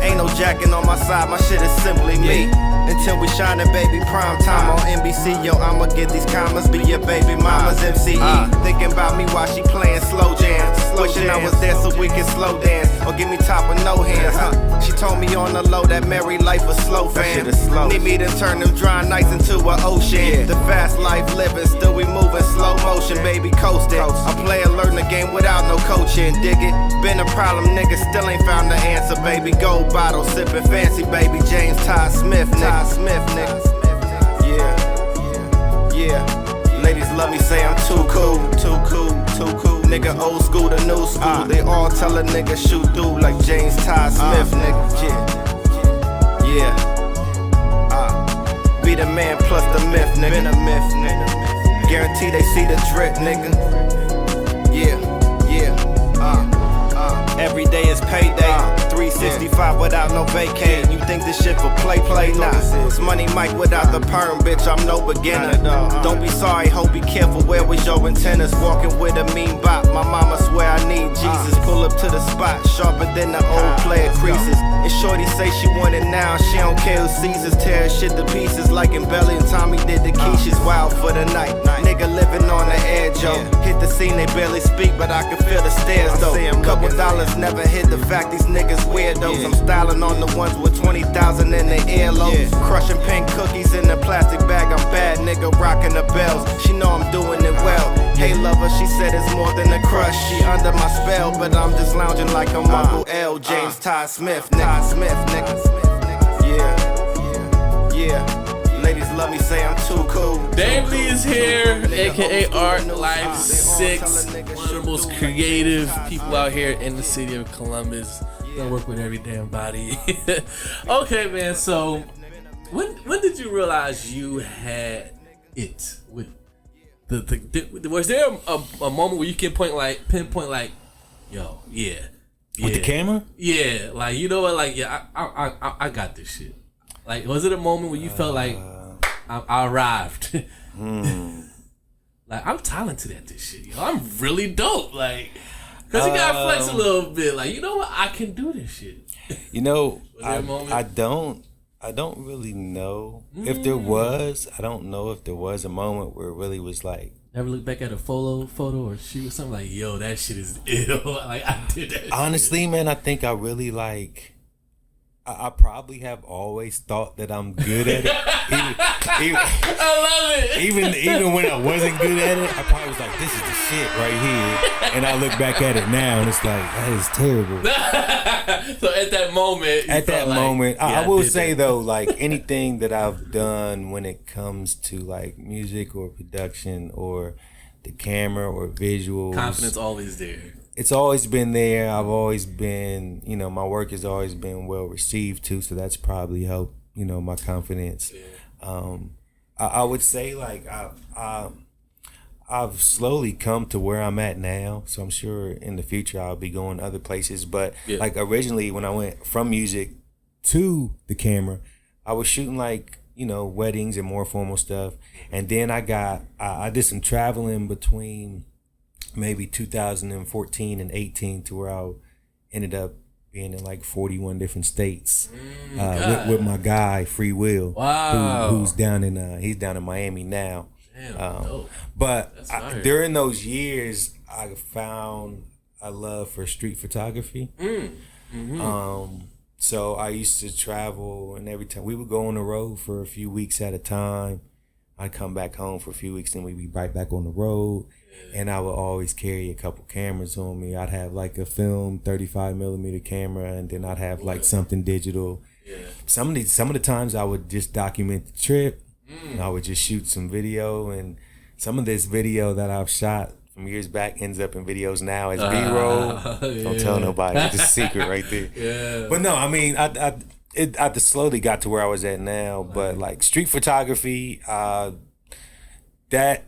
Ain't no jacking on my side, my shit is simply me. Until we shining, baby, prime time on NBC. Yo, I'ma get these commas, be your baby mama's MCE. Thinking about me while she playing slow jams. Wishing I was there so we can slow dance, or give me top with no hands. She told me on the low that married life was slow, fam. Need me to turn them dry nights into an ocean. The fast life living, still we moving slow motion, baby, coasting. A player learn the game without no coaching, dig it? Been a problem, nigga, still ain't found the answer, baby. Gold bottle, sipping fancy, baby. James Todd Smith, nigga. Yeah. Ladies love me, say I'm too cool. Nigga, old school to new school. They all tell a nigga shoot through like James Todd Smith, nigga. Yeah. Be the man plus the myth, nigga. Been a myth, nigga. Guarantee they see the drip, nigga. Yeah. Every day is payday. 365 without no vacay. You think this shit for play? Nah. It's Money Mike without the perm, bitch. I'm no beginner. Don't be sorry, hope be careful. Where was your antennas? Walking with a mean bop. My mama swear I need Jesus. Pull up to the spot, sharper than the old player creases. And Shorty say she want it now. She don't care who sees us. Tear shit to pieces like in Belly and Tommy did the Keisha's. Wild for the night. Nigga living on the edge, yo. Hit the scene, they barely speak, but I can feel the stares though. Couple dollars never hit the fact these niggas weirdos. I'm styling on the ones with 20,000 in their earlobes. Crushing pink cookies in a plastic bag. I'm bad, nigga, rocking the bells. She know I'm doing it well. Hey lover, she said it's more than a crush. She under my spell, but I'm just lounging like I'm Uncle L. James Todd Smith, nigga. Yeah. Ladies love me, say I'm too cool. Dame Lee is here, aka Art.Life.Six, one of the most creative people out here in the city of Columbus. I work with every damn body. Okay, man. So, when did you realize you had it? With was there a moment where you can pinpoint like, yo, yeah, with the camera? Yeah, like you know what, like yeah, I got this shit. Like, was it a moment where you felt like I arrived? Like, I'm talented at this shit, yo. I'm really dope. Like, cause you gotta flex a little bit. Like, you know what? I can do this shit. You know, I don't really know if there was. I don't know if there was a moment where it really was like. Ever look back at a photo or shoot or something like, yo, that shit is ill. Like, I did that. Honestly, man, I think I really like. I probably have always thought that I'm good at it. Even, I love it. Even when I wasn't good at it, I probably was like, this is the shit right here. And I look back at it now and it's like, that is terrible. So at that moment, I will say though, like anything that I've done when it comes to like music or production or the camera or visuals, confidence always there. It's always been there. I've always been, my work has always been well received too. So that's probably helped, my confidence. Yeah. I would say like I've slowly come to where I'm at now. So I'm sure in the future I'll be going other places. But like originally when I went from music to the camera, I was shooting like, weddings and more formal stuff. And then I did some traveling between maybe 2014 and 18 to where I ended up being in like 41 different states with my guy Free Will. Wow. Who's down in he's down in Miami now. Damn, dope. But during those years, I found a love for street photography. So I used to travel, and every time we would go on the road for a few weeks at a time. I'd come back home for a few weeks, and we'd be right back on the road. And I would always carry a couple cameras on me. I'd have like a film 35mm camera, and then I'd have like something digital. Yeah. Some of the times I would just document the trip. And I would just shoot some video, and some of this video that I've shot from years back ends up in videos now as B-roll. Don't tell nobody. It's a secret right there. Yeah. But no, I mean, I slowly got to where I was at now. But like street photography, that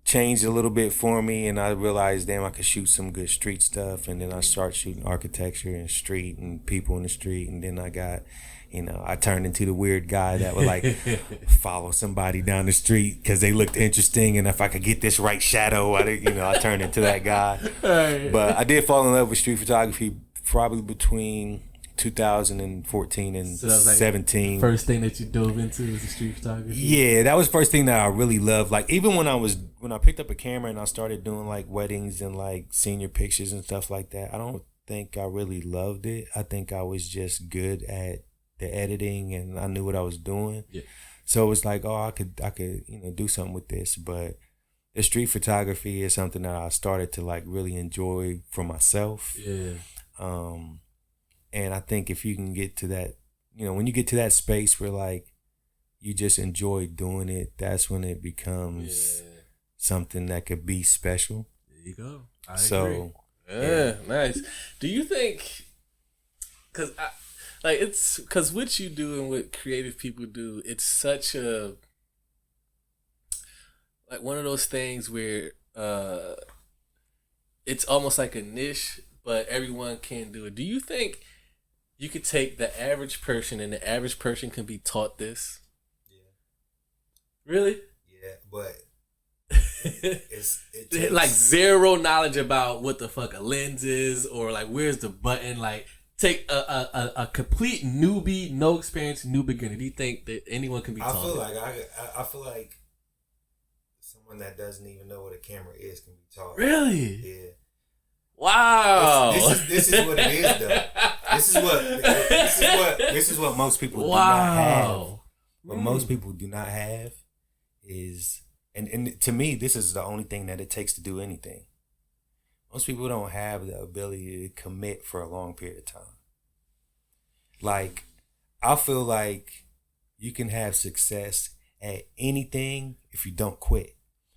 changed a little bit for me, and I realized, damn, I could shoot some good street stuff. And then I started shooting architecture and street and people in the street, and then I got, I turned into the weird guy that would like follow somebody down the street because they looked interesting, and if I could get this right shadow, I turned into that guy. Right. But I did fall in love with street photography probably between 2014 and so 17. First thing that you dove into was the street photography? Yeah, that was the first thing that I really loved. Like even when I picked up a camera and I started doing like weddings and like senior pictures and stuff like that, I don't think I really loved it. I think I was just good at the editing, and I knew what I was doing. Yeah. So it was like, I could do something with this. But the street photography is something that I started to like really enjoy for myself. Yeah. And I think if you can get to that, when you get to that space where like you just enjoy doing it, that's when it becomes something that could be special. There you go. I agree. Yeah, nice. Do you think, because what you do and what creative people do, it's such a, like one of those things where it's almost like a niche, but everyone can do it. Do you think you could take the average person and the average person can be taught this? Yeah. Really? Yeah, but it's like zero knowledge about what the fuck a lens is, or like where's the button, like take a complete newbie, no experience, new beginner. Do you think that anyone can be taught? I feel like someone that doesn't even know what a camera is can be taught. Really? Yeah. Wow. This is what it is though. This is what most people do not have. What most people do not have is, and to me, this is the only thing that it takes to do anything. Most people don't have the ability to commit for a long period of time. Like, I feel like you can have success at anything if you don't quit.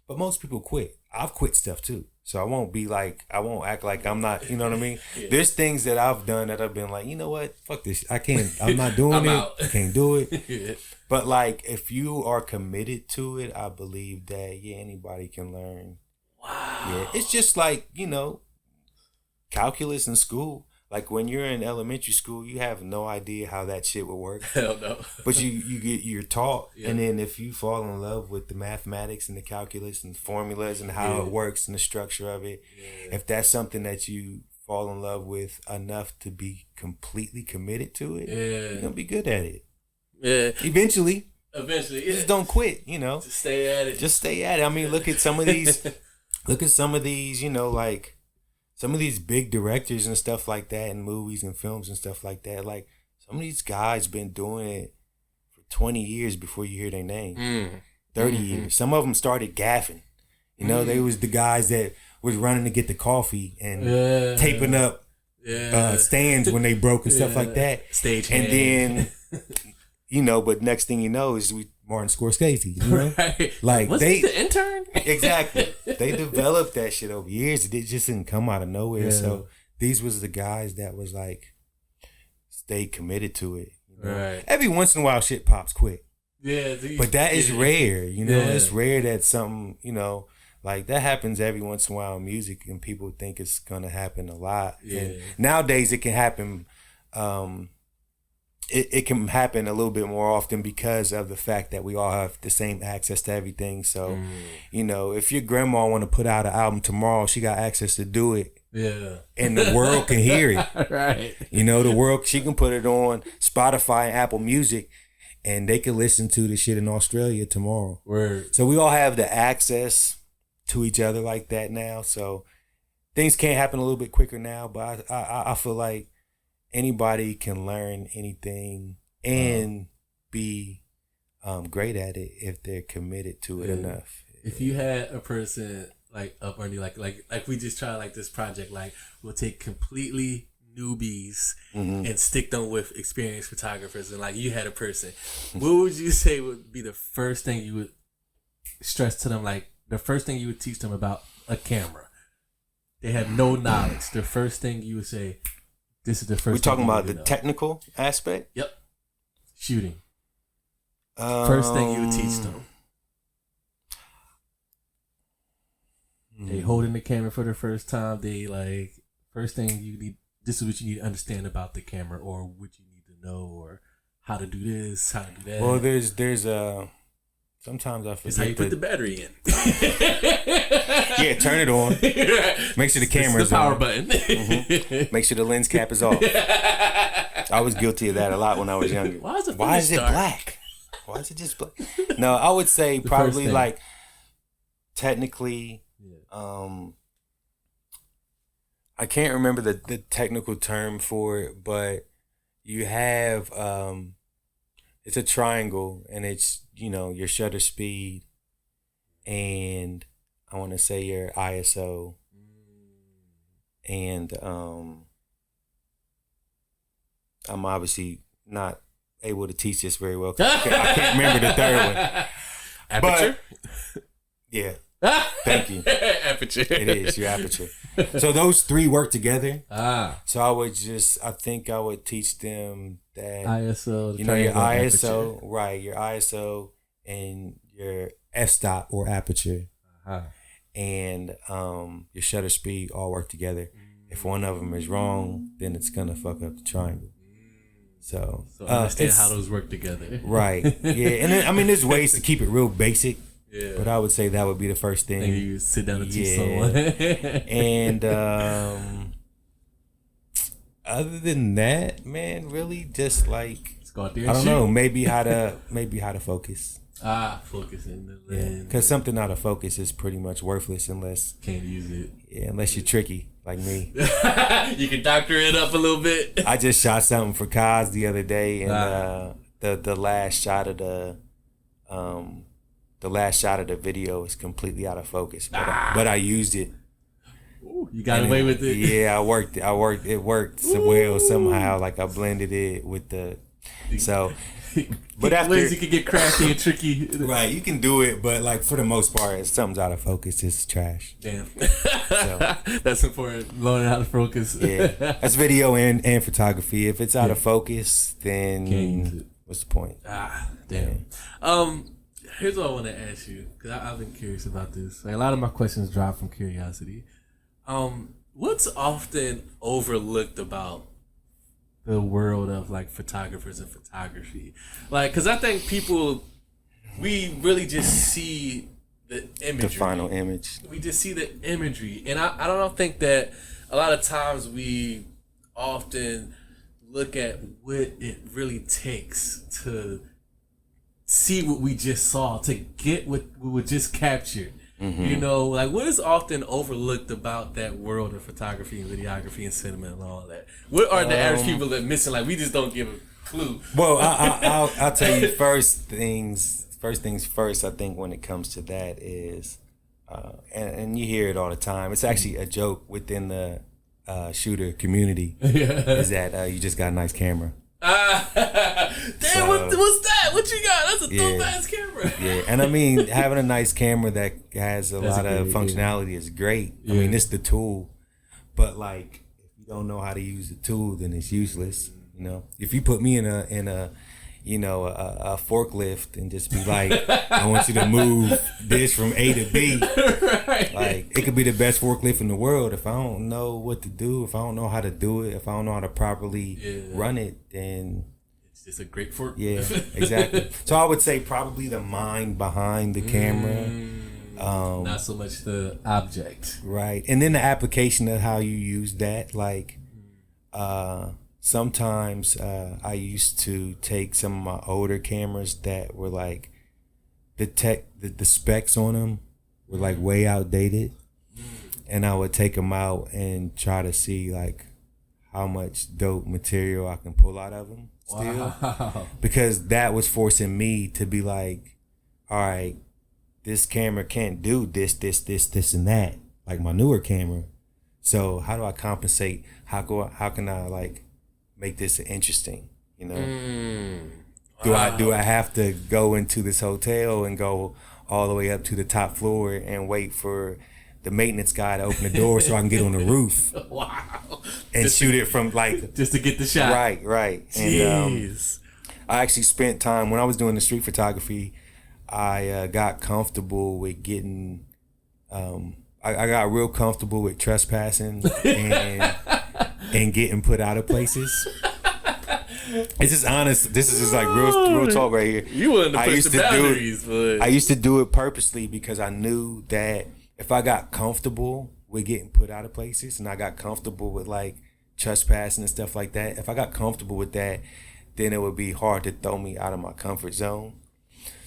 But most people quit. I've quit stuff too. So I won't act like I'm not, you know what I mean? Yeah. There's things that I've done that I've been like, you know what? Fuck this. I'm not doing it. I can't do it. Yeah. But like, if you are committed to it, I believe that, anybody can learn. Wow. Yeah. It's just like, calculus in school. Like when you're in elementary school, you have no idea how that shit would work. Hell no. But you're taught, and then if you fall in love with the mathematics and the calculus and the formulas and how it works and the structure of it, if that's something that you fall in love with enough to be completely committed to it, you're gonna be good at it. Yeah. Eventually. Just don't quit. Just stay at it. Just stay at it. I mean, look at some of these. Like some of these big directors and stuff like that in movies and films and stuff like that. Like some of these guys been doing it for 20 years before you hear their name. 30 years. Some of them started gaffing. They was the guys that was running to get the coffee and taping up stands when they broke and stuff like that. Stage and then, but next thing you know is Martin Scorsese, Right. Like was he the intern? Exactly. They developed that shit over years. It just didn't come out of nowhere. Yeah. So these was the guys that was like stayed committed to it. Right. Every once in a while shit pops quick. Yeah. But that is rare, It's rare that something, like that happens every once in a while in music, and people think it's gonna happen a lot. Yeah. And nowadays it can happen it can happen a little bit more often because of the fact that we all have the same access to everything. So, you know, if your grandma want to put out an album tomorrow, she got access to do it. Yeah. And the world can hear it. Right. You know, the world, she can put it on Spotify and Apple Music, and they can listen to the shit in Australia tomorrow. Word. So we all have the access to each other like that now. So things can happen a little bit quicker now, but I feel like anybody can learn anything and be great at it if they're committed to it enough. If you had a person like up under like we just try like this project, like we'll take completely newbies and stick them with experienced photographers, and like you had a person, what would you say would be the first thing you would stress to them, like the first thing you would teach them about a camera? They have no knowledge. The first thing you would say, this is the first. We're talking about the know. technical aspect? Yep. Shooting. First thing you would teach them. They holding the camera for the first time. They like, first thing you need, this is what you need to understand about the camera, or what you need to know, or how to do this, how to do that. Well, there's sometimes I forget. It's how you put the battery in. Yeah, turn it on. Make sure the camera's the power on. button. Make sure the lens cap is off. I was guilty of that a lot when I was younger. Why is it black? Why is it just black? No, I would say probably like technically. I can't remember the technical term for it, but you have it's a triangle, and it's, you know, your shutter speed, and I want to say your ISO, and I'm obviously not able to teach this very well. I can't remember the third one. Aperture? But, yeah. Thank you. Aperture. It is your aperture. So those three work together. So I think I would teach them that ISO, you know, your ISO, aperture. right? Your ISO and your f-stop or aperture, and your shutter speed all work together. If one of them is wrong, then it's gonna fuck up the triangle. So understand how those work together, right? Yeah, and then, I mean, there's ways to keep it real basic. Yeah. But I would say that would be the first thing. And you sit down and teach someone. And other than that, man, really just like, go out there and I don't know, maybe how to focus. Focusing the lens. Because something out of focus is pretty much worthless unless can't use it. Yeah, unless you're tricky like me. You can doctor it up a little bit. I just shot something for Kaz the other day, and the last shot of the video is completely out of focus, but I used it. Ooh, you got away with it. Yeah, I worked. It worked so well somehow. Like I blended it with the. So, but after ways you can get crafty and tricky. Right, you can do it, but like for the most part, if something's out of focus, it's trash. Damn. So, that's important. Learning how to focus. Yeah, that's video and photography. If it's out of focus, then what's the point? Damn. Yeah. Here's what I want to ask you, because I've been curious about this. Like, a lot of my questions drop from curiosity. What's often overlooked about the world of like photographers and photography? Like, because I think people, we really just see the imagery. The final image. We just see the imagery. And I don't think that a lot of times we often look at what it really takes to see what we just saw, to get what we were just captured. Mm-hmm. You know, like what is often overlooked about that world of photography and videography and cinema and all that? What are the average people that missing? Like we just don't give a clue. Well, I'll tell you first things first. I think when it comes to that is, and you hear it all the time. It's actually a joke within the shooter community. Is that you just got a nice camera. Damn, what's that? What you got? That's a dope ass camera. Yeah, and I mean, having a nice camera that has a lot of functionality is great. I mean, it's the tool, but like, if you don't know how to use the tool, then it's useless. You know, if you put me in a forklift and just be like, I want you to move this from A to B. Right. Like, it could be the best forklift in the world. If I don't know what to do, if I don't know how to do it, if I don't know how to properly run it, then It's a great for Yeah, exactly. So I would say probably the mind behind the camera. Not so much the object. Right. And then the application of how you use that. Like sometimes I used to take some of my older cameras that were like the specs on them were like way outdated. And I would take them out and try to see like how much dope material I can pull out of them still. Wow. Because that was forcing me to be like, all right, this camera can't do this, and that, like my newer camera. So how do I compensate? How can I like make this interesting? You know, do I have to go into this hotel and go all the way up to the top floor and wait for the maintenance guy to open the door so I can get on the roof? Wow! And just shoot it from like just to get the shot. Right. Jeez. And I actually spent time when I was doing the street photography. I got comfortable with getting. I got real comfortable with trespassing and getting put out of places. It's just honest. This is just like real talk right here. You wanted to push the boundaries, but I used to do it purposely because I knew that if I got comfortable with getting put out of places and I got comfortable with like trespassing and stuff like that, if I got comfortable with that, then it would be hard to throw me out of my comfort zone.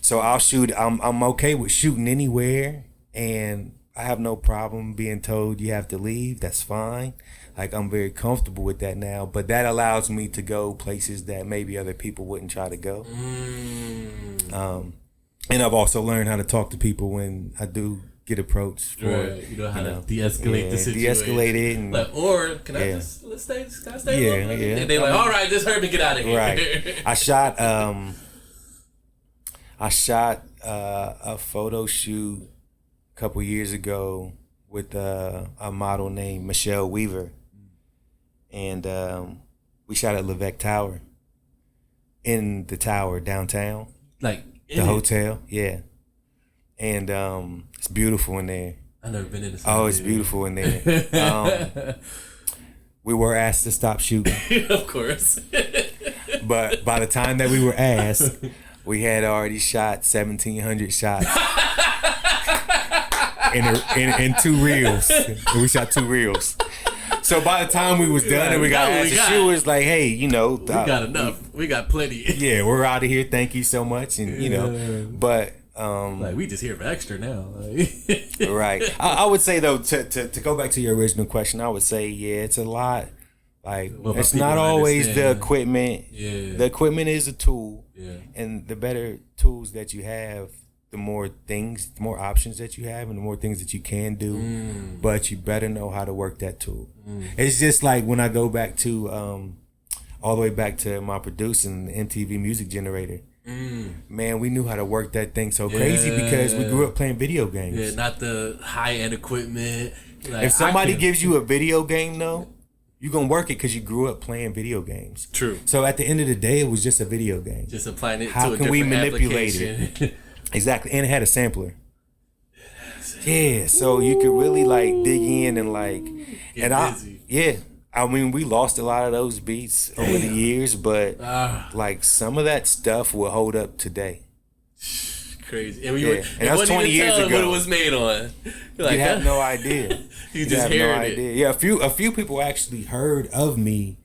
So I'll shoot. I'm okay with shooting anywhere, and I have no problem being told you have to leave. That's fine. Like I'm very comfortable with that now. But that allows me to go places that maybe other people wouldn't try to go. And I've also learned how to talk to people when I do get approached. For, right. You know how to de-escalate the situation. De-escate it. And, like, or can I just stay? Can I stay? Yeah. And they're like, all right, just hurry me get out of here. Right. I shot a photo shoot a couple years ago with a model named Michelle Weaver, and we shot at Levesque Tower, in the tower downtown, like the hotel, yeah. And it's beautiful in there. I've never been in this. Oh, it's beautiful in there. We were asked to stop shooting, of course, but by the time that we were asked, we had already shot 1,700 shots in 2 reels. We shot 2 reels. So by the time we was done and we got asked to shoot, it was like, hey, you know, we got enough. We got plenty. Yeah, we're out of here. Thank you so much, and you know, but like we just here for extra now. Right. I would say though, to go back to your original question, I would say it's a lot. Like it's not always the equipment. Yeah. The equipment is a tool. Yeah. And the better tools that you have, the more options that you have, and the more things that you can do. But you better know how to work that tool. It's just like when I go back to all the way back to my producing, the MTV Music Generator. Man, we knew how to work that thing so crazy because we grew up playing video games. Yeah, not the high end equipment. Like, if somebody gives you a video game though, you're gonna work it because you grew up playing video games. True. So at the end of the day, it was just a video game. Just applying it how to a can we manipulate application. it? Exactly, and it had a sampler. Yeah, so you could really like dig in and like, get busy. I mean, we lost a lot of those beats over the years, but like some of that stuff will hold up today. Crazy, and and that was 20 years ago. What it was made on, you have no idea. you just heard it. Yeah, a few people actually heard of me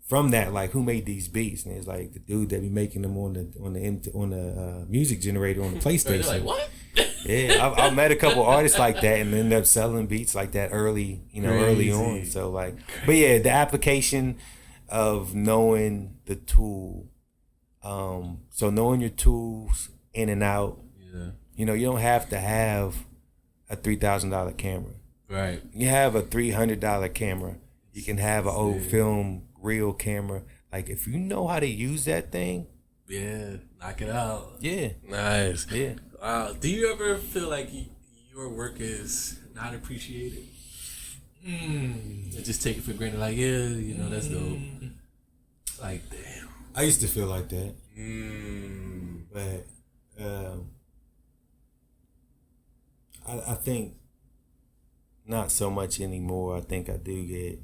from that, like who made these beats, and it's like the dude that be making them on the music generator on the PlayStation. Like what? Yeah, I've met a couple artists like that and ended up selling beats like that early on. So like, but yeah, the application of knowing the tool, so knowing your tools in and out. Yeah. You know, you don't have to have a $3,000 camera. Right. You have a $300 camera. You can have an old film reel camera. Like if you know how to use that thing. Yeah, knock it out. Yeah. Nice. Yeah. Do you ever feel like your work is not appreciated? Just take it for granted, like, yeah, you know, that's dope. Like, damn. I used to feel like that. But I think not so much anymore. I think I do get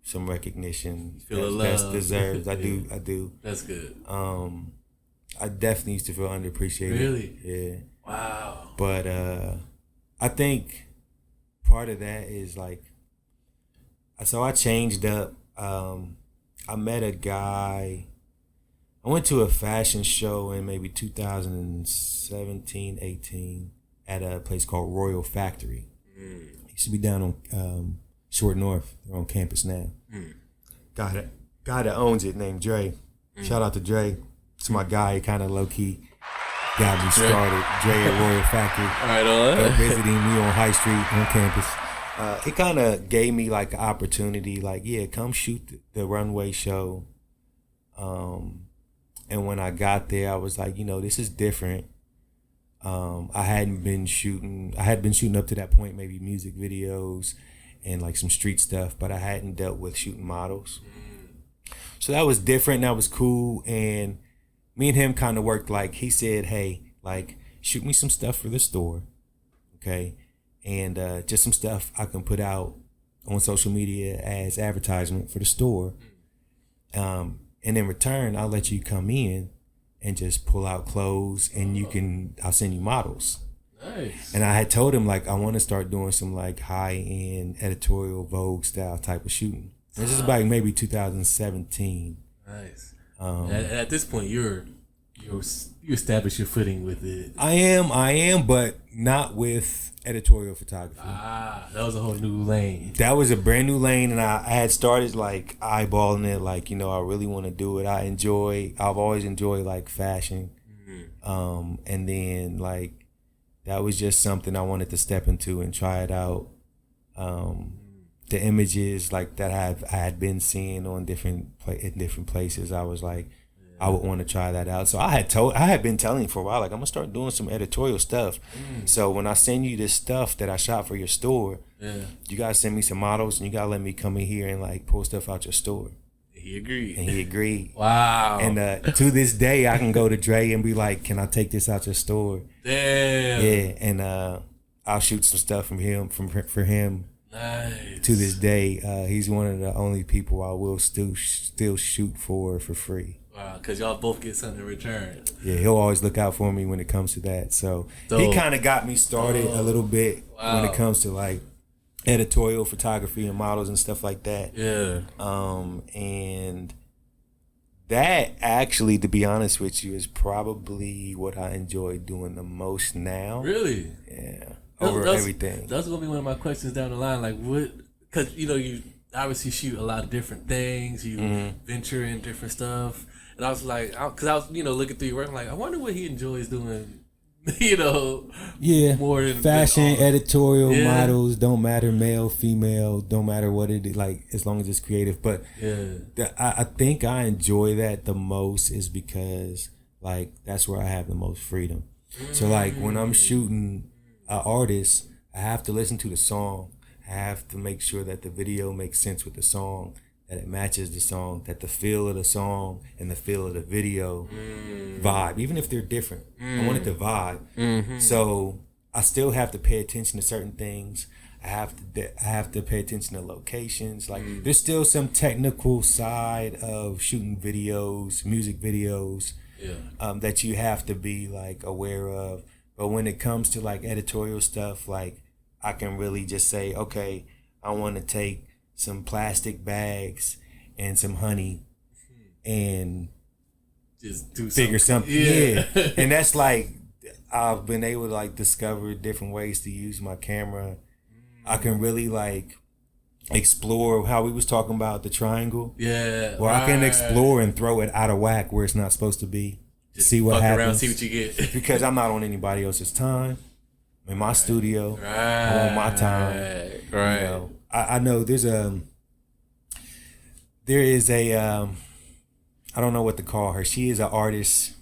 some recognition. That's deserved. I do. That's good. I definitely used to feel underappreciated. Really? Yeah. Wow. But I think part of that is like, so I changed up. I met a guy. I went to a fashion show in maybe 2017, 18 at a place called Royal Factory. It used to be down on Short North. They're on campus now. Guy that owns it named Dre. Shout out to Dre. It's my guy. He kind of low key got me started. Dre at Royal Factory. All right, on. Visiting me on High Street on campus. It kind of gave me like an opportunity, like, yeah, come shoot the runway show. And when I got there, I was like, this is different. I had been shooting up to that point, maybe music videos and like some street stuff, but I hadn't dealt with shooting models. So that was different. That was cool. And me and him kind of worked like, he said, hey, like, shoot me some stuff for the store. Okay. And just some stuff I can put out on social media as advertisement for the store. And in return, I'll let you come in and just pull out clothes and I'll send you models. Nice. And I had told him, like, I want to start doing some like high-end editorial Vogue style type of shooting. This is about maybe 2017. Nice. At this point, you establish your footing with it. I am, but not with editorial photography. That was a whole new lane. That was a brand new lane, and I had started like eyeballing it, like, I really want to do it. I've always enjoyed like fashion. And then like that was just something I wanted to step into and try it out. The images like that I had been seeing on different places, I was like, I would want to try that out. So I had been telling you for a while, like, I'm gonna start doing some editorial stuff. So when I send you this stuff that I shot for your store, you gotta send me some models and you gotta let me come in here and like pull stuff out your store. He agreed. And he agreed. Wow. And to this day, I can go to Dre and be like, can I take this out your store? Damn. Yeah. And I'll shoot some stuff for him. Nice. To this day, he's one of the only people I will still shoot for free. Wow, because y'all both get something in return. Yeah, he'll always look out for me when it comes to that. So he kind of got me started a little bit when it comes to like editorial photography and models and stuff like that. Yeah. And that actually, to be honest with you, is probably what I enjoy doing the most now. Really? Yeah. Over everything. That's gonna be one of my questions down the line. Like, what? Because you obviously shoot a lot of different things. You venture in different stuff, and I was like, because I was looking through your work, I'm like, I wonder what he enjoys doing. Yeah. More than fashion, editorial, models. Don't matter, male, female. Don't matter what it is. Like, as long as it's creative. But I think I enjoy that the most is because like that's where I have the most freedom. So like when I'm shooting an artist, I have to listen to the song. I have to make sure that the video makes sense with the song, that it matches the song, that the feel of the song and the feel of the video vibe, even if they're different. I want it to vibe. So I still have to pay attention to certain things. I have to pay attention to locations. Like there's still some technical side of shooting videos, music videos, that you have to be like aware of. But when it comes to like editorial stuff, like I can really just say, okay, I want to take some plastic bags and some honey and just do figure something. Yeah. And that's like, I've been able to like discover different ways to use my camera. I can really like explore how we was talking about the triangle. Yeah. Where I can explore and throw it out of whack where it's not supposed to be. Just see what happens. Around, see what you get. Because I'm not on anybody else's time. I'm in my studio. I'm on my time. Right. I know there is a I don't know what to call her. She is an artist.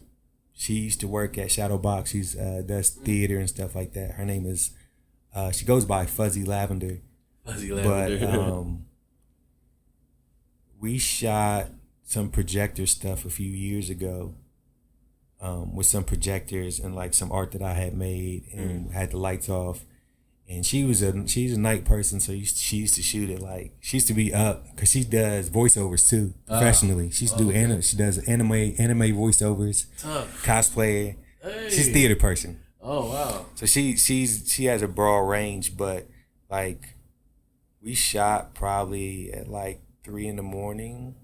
She used to work at Shadowbox. She's does theater and stuff like that. Her name is she goes by Fuzzy Lavender. Fuzzy Lavender. But we shot some projector stuff a few years ago. With some projectors and like some art that I had made and had the lights off, And she's a night person, so she used to shoot it like she used to be up because she does voiceovers too professionally. She she does anime voiceovers, cosplayer. Hey. She's a theater person. Oh wow! So she has a broad range, but like we shot probably at like 3 a.m.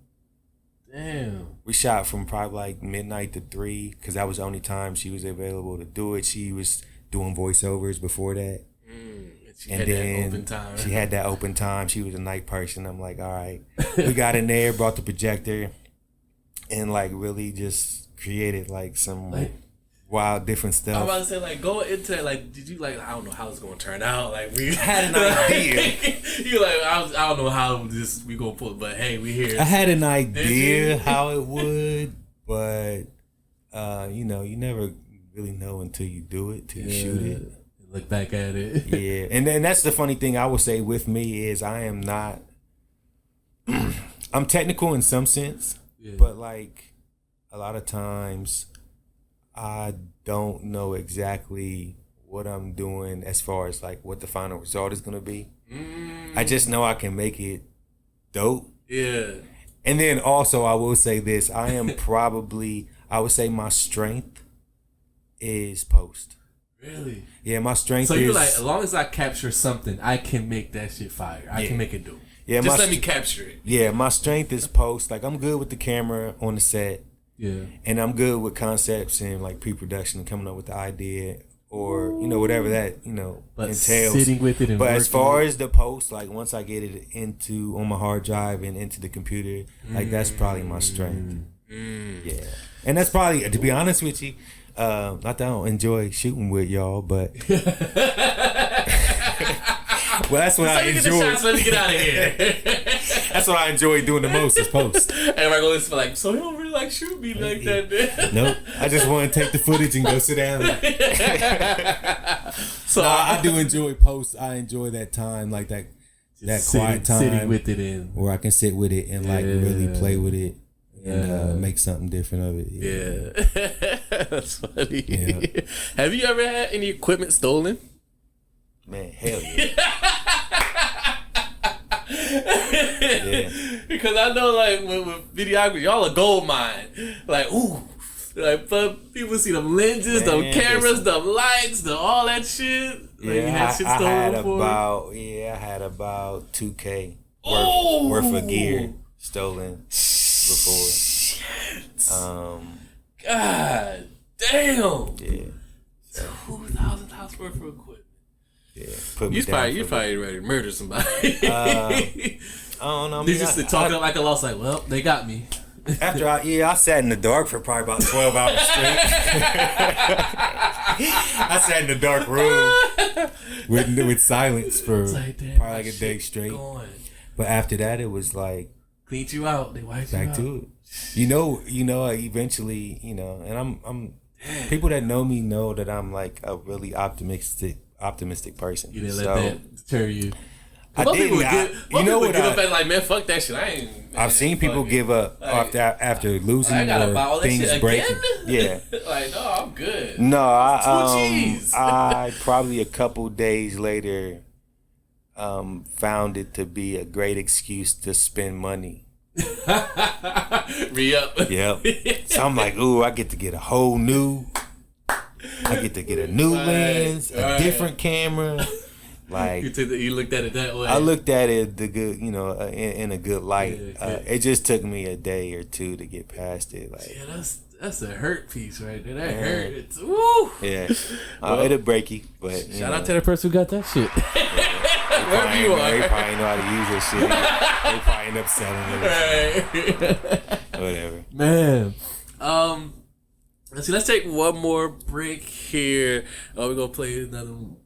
Damn. We shot from probably like midnight to 3 because that was the only time she was available to do it. She was doing voiceovers before that. She had that open time. She had that open time. She was a night person. I'm like, all right. We got in there, brought the projector, and like really just created like some wild different stuff. I'm about to say, like, going into that, like, did you like? I don't know how it's gonna turn out. Like, we had an idea. You like, I don't know how we gonna pull, but hey, we here. I had an idea how it would, but you know, you never really know until you do it, till you shoot it. Look back at it. Yeah, and then that's the funny thing I would say with me is I am not. I'm technical in some sense, but like a lot of times I don't know exactly what I'm doing as far as like what the final result is gonna be. I just know I can make it dope. Yeah. And then also I will say this: I am probably I would say my strength is post. Really? Yeah, my strength. So you're like, as long as I capture something, I can make that shit fire. I can make it do. Yeah, just let me capture it. Yeah, my strength is post. Like I'm good with the camera on the set. Yeah. And I'm good with concepts and like pre-production and coming up with the idea or you know whatever that entails. Sitting with it and but as far as the post, like once I get it into on my hard drive and into the computer, like that's probably my strength. Yeah, and that's probably, to be honest with you. Not that I don't enjoy shooting with y'all, but well, that's what I enjoy. Let me get out of here. That's what I enjoy doing the most is post. Everybody go listen for like, so you don't really like shoot me like that? Nope. I just want to take the footage and go sit down. So I do enjoy post. I enjoy that time, like that quiet time, sitting with it in, where I can sit with it and like really play with it. And make something different of it. Yeah. That's funny. Yeah. Have you ever had any equipment stolen? Man, hell yeah. Yeah. Because I know, like, with videography, y'all a gold mine. Like, ooh. Like, but people see them lenses, them cameras, them lights, all that shit. Like, Yeah, you had shit stolen I had before? about $2,000 worth of gear stolen before. Shit. God damn. Yeah. $2,000 worth of equipment. Yeah. Put me You probably ready to murder somebody. I don't know. I mean, you just talking up like a loss, like, well, they got me. After I sat in the dark for probably about 12 hours straight. I sat in the dark room with silence for probably like a day straight. But after that, it was like cleaned you out. They wiped you out. Back to it. You know. Eventually, and I'm people that know me know that I'm like a really optimistic person. You didn't let that deter you. I didn't. You know what? Give up and like, man, fuck that shit. I've seen people give up after losing or things breaking. Yeah. Like, no, I'm good. No, I probably a couple days later found it to be a great excuse to spend money. Re-up. Yep. So I'm like, ooh, I get to get a new lens, a different camera. Like you looked at it that way. I looked at it in a good light. It just took me a day or two to get past it. Like, yeah, that's a hurt piece right there. That hurt. It's woo. Yeah, it'll break you. But shout out to the person who got that shit. Wherever you are, they probably know how to use this shit. They probably end up selling it. Right. Whatever. Man, let's take one more break here. We're gonna play some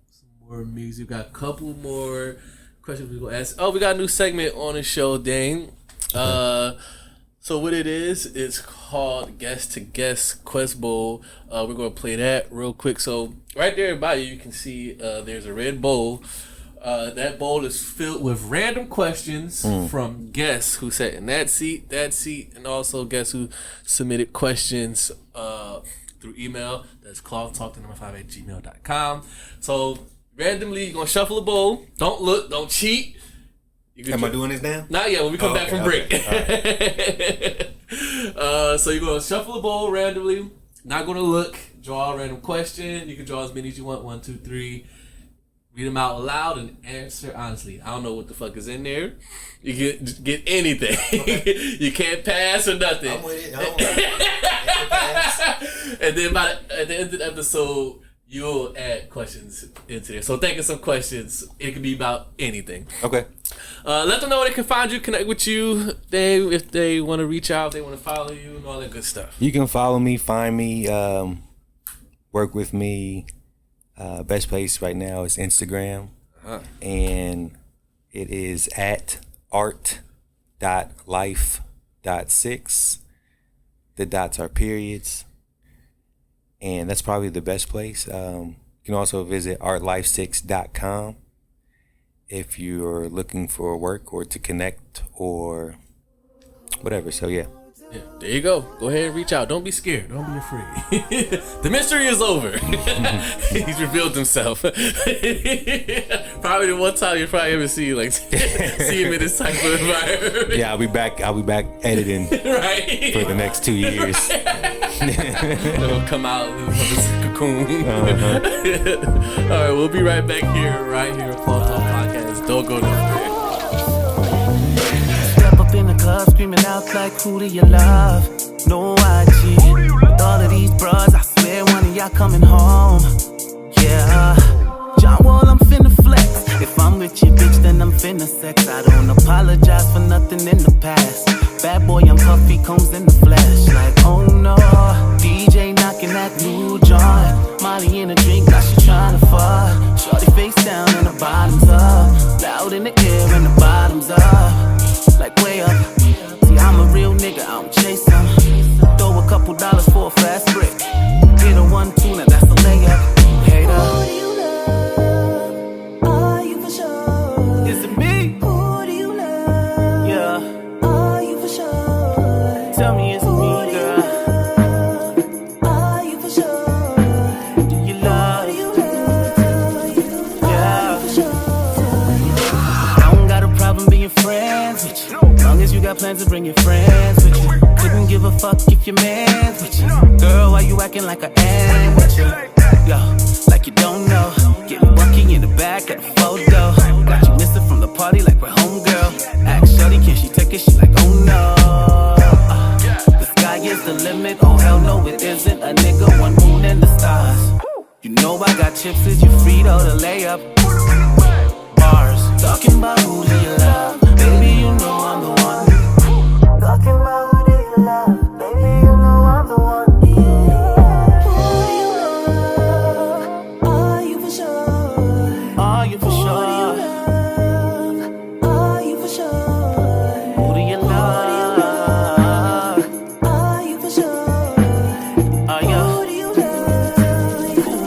more music. We got a couple more questions we're gonna ask. Oh, we got a new segment on the show, Dane. So what it is, it's called Guest to Guest Quest Bowl. We're gonna play that real quick. So right there by you can see there's a red bowl. That bowl is filled with random questions from guests who sat in that seat, and also guests who submitted questions through email. That's clothtalk5@gmail.com. So randomly you're gonna shuffle a bowl. Don't look, don't cheat. Am I doing this now? Not yet. When we come back from break. Okay. So you're gonna shuffle a bowl randomly. Not gonna look. Draw a random question. You can draw as many as you want. 1, 2, 3. Read them out loud and answer honestly. I don't know what the fuck is in there. You can get anything. Okay. You can't pass or nothing. I'm with it. And then at the end of the episode, you'll add questions into there. So think of some questions. It could be about anything. Okay. Let them know where they can find you, connect with you. If they want to reach out, they want to follow you, and all that good stuff. You can follow me, find me, work with me. Best place right now is Instagram. And it is at Art.Life.Six. The dots are periods. And that's probably the best place. You can also visit Art.Life.Six.com if you're looking for work or to connect or whatever. So, yeah. Yeah, there you go. Go ahead and reach out. Don't be scared. Don't be afraid. The mystery is over. He's revealed himself. Probably the one time you probably ever see him in this type of environment. Yeah, I'll be back editing right for the next 2 years. It'll come out of this cocoon. All right, we'll be right back here on Club Talk Podcast. Don't go nowhere. In the club, screaming out like, who do you love? No IG. With all of these bras, I swear one of y'all coming home. Yeah. John Wall, I'm finna flex. If I'm with your bitch, then I'm finna sex. I don't apologize for nothing in the past. Bad boy, I'm puffy, combs in the flesh. Like, oh no. DJ knocking that new joint. Molly in a drink, now she tryna fuck. Shorty face down and the bottoms up. Loud in the air and the bottoms up. Like way up. See, I'm a real nigga, I don't chase them. Throw a couple dollars for a fast break. Get a 1 tuna, that's a layup. Hater. Who do you love? Are you for sure? Is it me? Who do you love? Yeah. Are you for sure? Tell me it's me, girl. Are you for sure? Do you love? Yeah. I don't got a problem being friends with you. Long as you got plans to bring your friends with you. Couldn't give a fuck if your man's with you. Girl, why you acting like I am with you? Yo, like you don't know. Getting bucky in the back at the photo. Got you missing from the party like we're homegirl. Ask shorty, can she take it? She like, oh no. The sky is the limit. Oh hell no, it isn't. A nigga, one moon and the stars. You know I got chips, is you free though to lay up? Bars, talking about who do you love? Baby, you know I'm the one. Talking about who do you love? Baby, you know I'm the one. Yeah. Who do you love? Are you for sure? Are you for sure? Are you for sure? Who do you love? Are you for sure? Are you? Who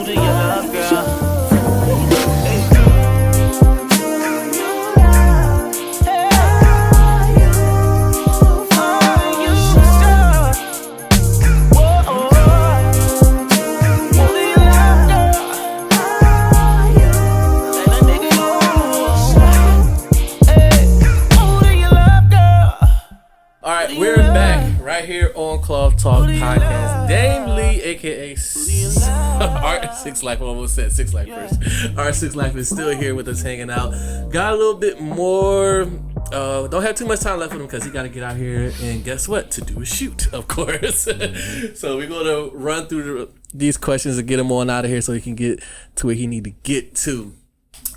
do you love? Who do you love, girl? We're back right here on Club Talk Podcast. Dame Lee, aka Art.Six Life, almost said 6 Life first. Art.Six Life is still here with us hanging out. Got a little bit more. Don't have too much time left with him because he got to get out here and guess what? To do a shoot, of course. So we're going to run through these questions and get him on out of here so he can get to where he need to get to.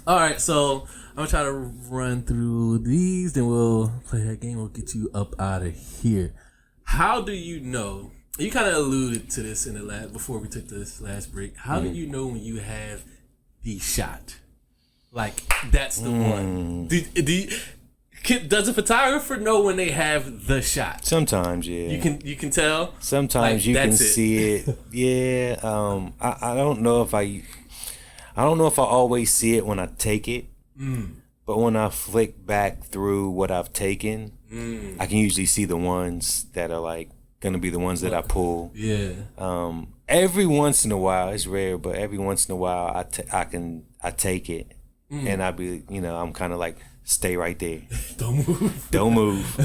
All right, so I'm gonna try to run through these, then we'll play that game. We'll get you up out of here. How do you know? You kind of alluded to this in the last before we took this last break. How do you know when you have the shot? Like that's the one. Does a photographer know when they have the shot? Sometimes, yeah. You can tell. Sometimes like, you can see it. Yeah. I don't know if I always see it when I take it. But when I flick back through what I've taken, I can usually see the ones that are like gonna be the ones that I pull. Yeah. Every once in a while, it's rare, but every once in a while, I take it, and I be, I'm kind of like, stay right there, don't move,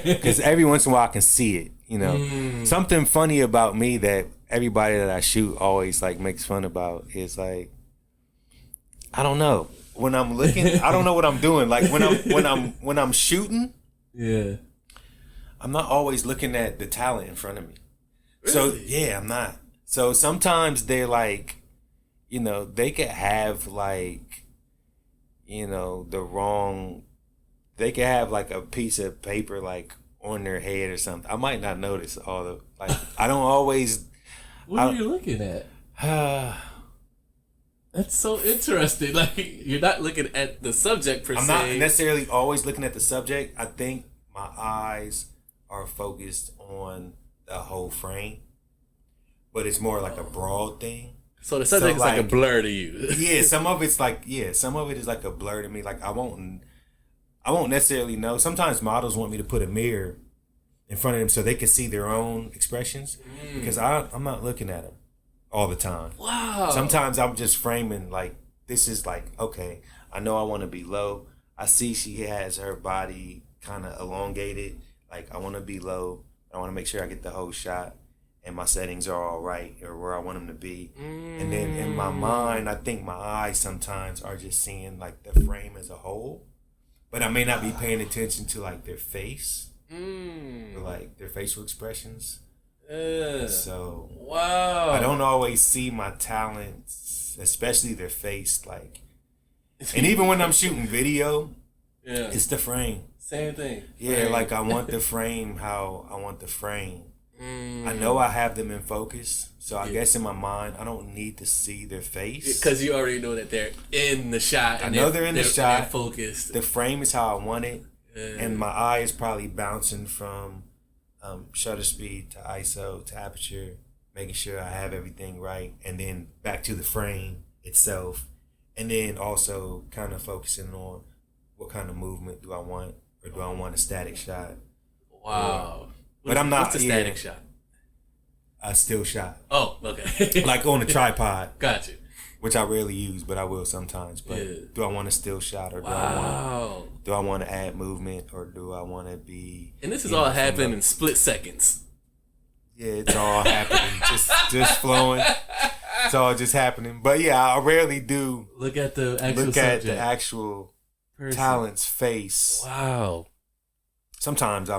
because every once in a while I can see it. Something funny about me that everybody that I shoot always like makes fun about is like, I don't know, when I'm looking, I don't know what I'm doing. Like when I'm shooting, yeah, I'm not always looking at the talent in front of me. Really? So yeah, I'm not. So sometimes they're like, they could have like, the wrong, they could have like a piece of paper like on their head or something. I might not notice all the, like, I don't always. What are you looking at? That's so interesting. Like, you're not looking at the subject per se. I'm not necessarily always looking at the subject. I think my eyes are focused on the whole frame. But it's more like a broad thing. So the subject is like a blur to you. Yeah, some of it is like a blur to me. Like I won't necessarily know. Sometimes models want me to put a mirror in front of them so they can see their own expressions because I'm not looking at them all the time. Wow. Sometimes I'm just framing like, this is like, okay, I know I want to be low. I see she has her body kind of elongated. Like I want to be low. I want to make sure I get the whole shot. And my settings are all right or where I want them to be. And then in my mind, I think my eyes sometimes are just seeing like the frame as a whole. But I may not be paying attention to like their face or like their facial expressions. So wow, I don't always see my talents, especially their face. Like, and even when I'm shooting video, it's the frame. Same thing. Yeah, frame. Like I want the frame how I want the frame. I know I have them in focus, so I guess in my mind I don't need to see their face because you already know that they're in the shot. I know they're in the shot. They're focused. The frame is how I want it, and my eye is probably bouncing from shutter speed to ISO to aperture, making sure I have everything right, and then back to the frame itself, and then also kind of focusing on what kind of movement do I want, or do I want a static shot? Wow. But I'm not. What's a static shot? A still shot. Oh, okay. Like on a tripod. Got you. Which I rarely use, but I will sometimes. But do I want a still shot, or do I want to add movement, or do I want to be? And this is all happening in split seconds. Yeah, it's all happening, just flowing. It's all just happening. But yeah, I rarely do look at the actual at the actual person. Talent's face. Wow. Sometimes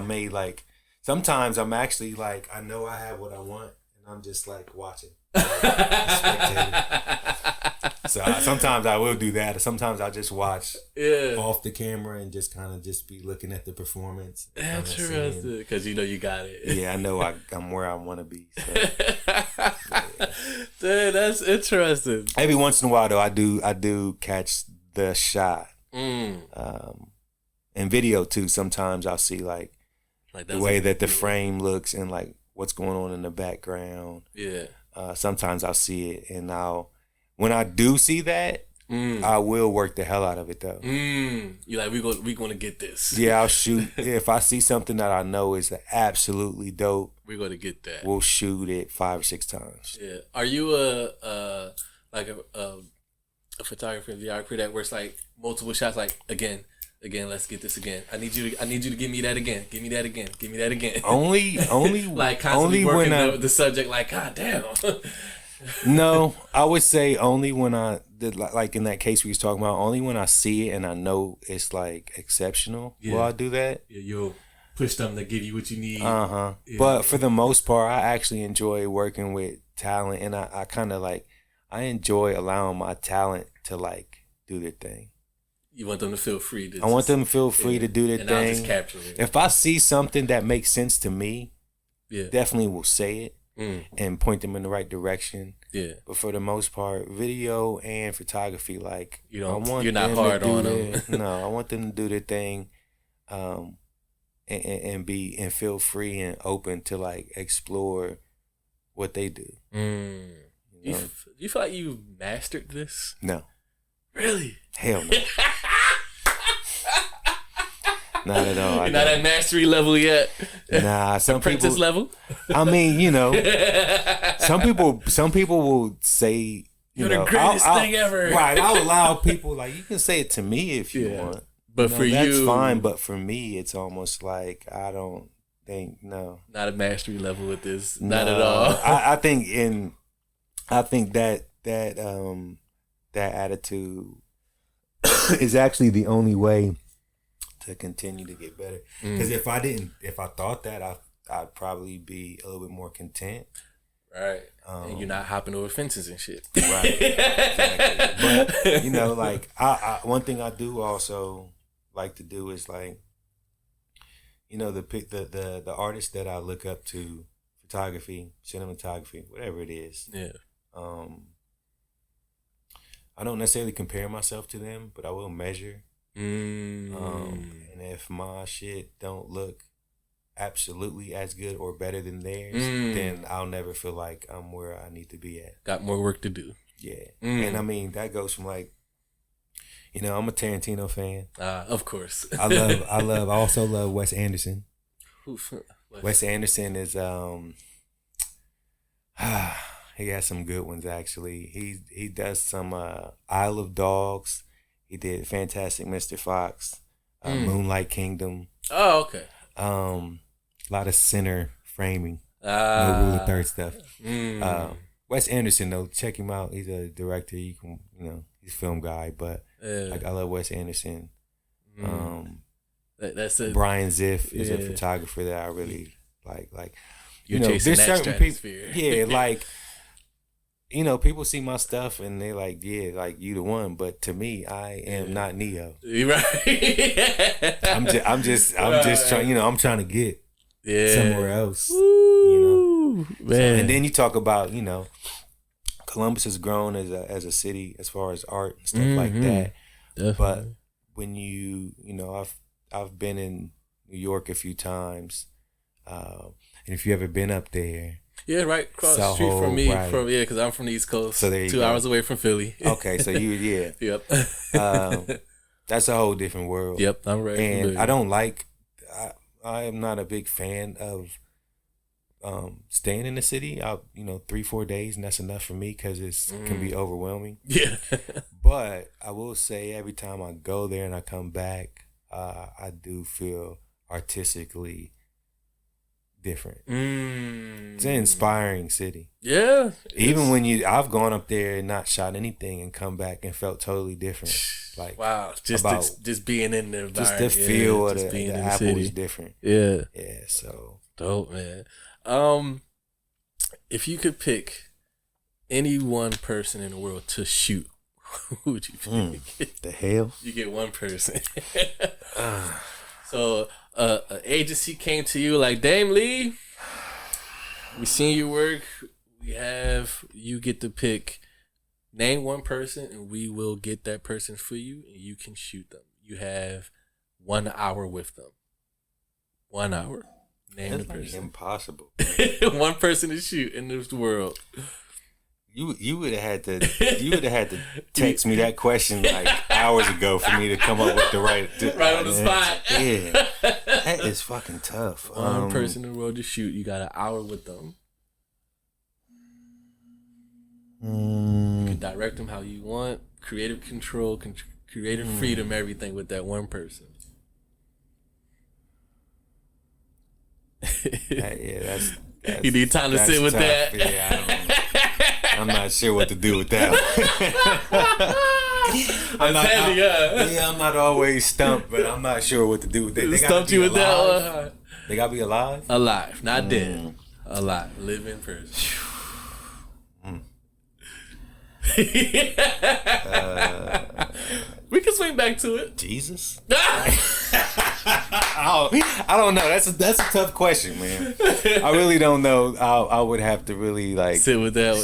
Sometimes I'm actually like, I know I have what I want, and I'm just like watching. So sometimes I will do that. Sometimes I just watch off the camera and just kind of just be looking at the performance. Interesting, because you got it. Yeah, I know I'm where I want to be. So. Dude, that's interesting. Every once in a while, though, I do catch the shot. In video too, sometimes I'll see like the way that the frame looks and like what's going on in the background. Yeah. Sometimes I'll see it, and when I do see that, I will work the hell out of it though. You're like, we gonna get this. Yeah, I'll shoot. If I see something that I know is absolutely dope, we're gonna get that. We'll shoot it 5 or 6 times. Yeah. Are you a photographer and videographer that works like multiple shots? Like again, let's get this again. I need you to give me that again. Give me that again. Give me that again. Only like constantly only working the subject. Like, God damn. No, I would say only when I did, like in that case we was talking about. Only when I see it and I know it's like exceptional. Yeah. Will I do that? Yeah, you'll push them to give you what you need. Yeah. But for the most part, I actually enjoy working with talent, and I kind of like I enjoy allowing my talent to like do their thing. You want them to feel free. I want them to feel free to do their thing. I'll just capture it. If I see something that makes sense to me, definitely will say it and point them in the right direction. Yeah. But for the most part, video and photography, like you're not hard on them. No, I want them to do their thing, and feel free and open to like explore what they do. You feel like you mastered this? No. Really? Hell no. Not at all. You're not at mastery level yet. Nah, some apprentice people, level. I mean, some people will say, you're the greatest thing ever. Right. I'll allow people, like, you can say it to me if you want. But for that's you, fine. But for me, it's almost like I don't think not a mastery level with this, not at all. I think that attitude is actually the only way to continue to get better. Because if I thought that, I'd probably be a little bit more content. Right. And you're not hopping over fences and shit. Right. Exactly. But like I one thing I do also like to do is like, the artists that I look up to, photography, cinematography, whatever it is. Yeah. I don't necessarily compare myself to them, but I will measure. And if my shit don't look absolutely as good or better than theirs, then I'll never feel like I'm where I need to be at. Got more work to do. Yeah. And I mean, that goes from like, I'm a Tarantino fan. Of course. I also love Wes Anderson. Oof. Wes Anderson is he has some good ones actually. He does some Isle of Dogs. He did Fantastic Mr. Fox, Moonlight Kingdom. Oh, okay. A lot of center framing, no rule of third stuff. Wes Anderson though, check him out. He's a director. You can, he's a film guy, but like I love Wes Anderson. That's it. Brian Ziff is a photographer that I really like. Like, you're chasing that stratosphere. People, like, people see my stuff and they like, yeah, like you the one. But to me, I am not Neo. Right. I'm just trying. I'm trying to get somewhere else. Ooh, man. So, and then you talk about Columbus has grown as a city as far as art and stuff like that. Definitely. But when I've been in New York a few times, and if you ever been up there. Yeah, right across the street from me. Right. Because I'm from the East Coast. So there you 2 hours away from Philly. Okay, so Yep. That's a whole different world. Yep, I'm right. And I don't like. I am not a big fan of staying in the city. 3-4 days, and that's enough for me because it can be overwhelming. Yeah. But I will say, every time I go there and I come back, I do feel artistically different. It's an inspiring city. Yeah. Even when I've gone up there and not shot anything and come back and felt totally different. Like, wow, just being in the environment, just the feel of the apple is different. Yeah. Yeah. So dope, man. If you could pick any one person in the world to shoot, who would you pick? The hell? You get one person. So an agency came to you like, Dame Lee, we seen your work. You get to pick, name one person and we will get that person for you and you can shoot them. You have 1 hour with them. 1 hour. Name That's the person. Impossible. One person to shoot in this world. You would have had to text me that question like hours ago for me to come up with the right on the spot. Yeah, that is fucking tough. One person in the world to shoot. You got an hour with them. You can direct them how you want. Creative control, creative freedom, everything with that one person. That's you need time to sit with tough. that. Yeah, I'm not sure what to do with that. I'm not always stumped, but I'm not sure what to do with that. They stumped you with that one? They gotta be alive? Alive, not dead. Alive, living person. We can swing back to it. Jesus? I don't know. That's a tough question, man. I really don't know. I would have to really like sit with that.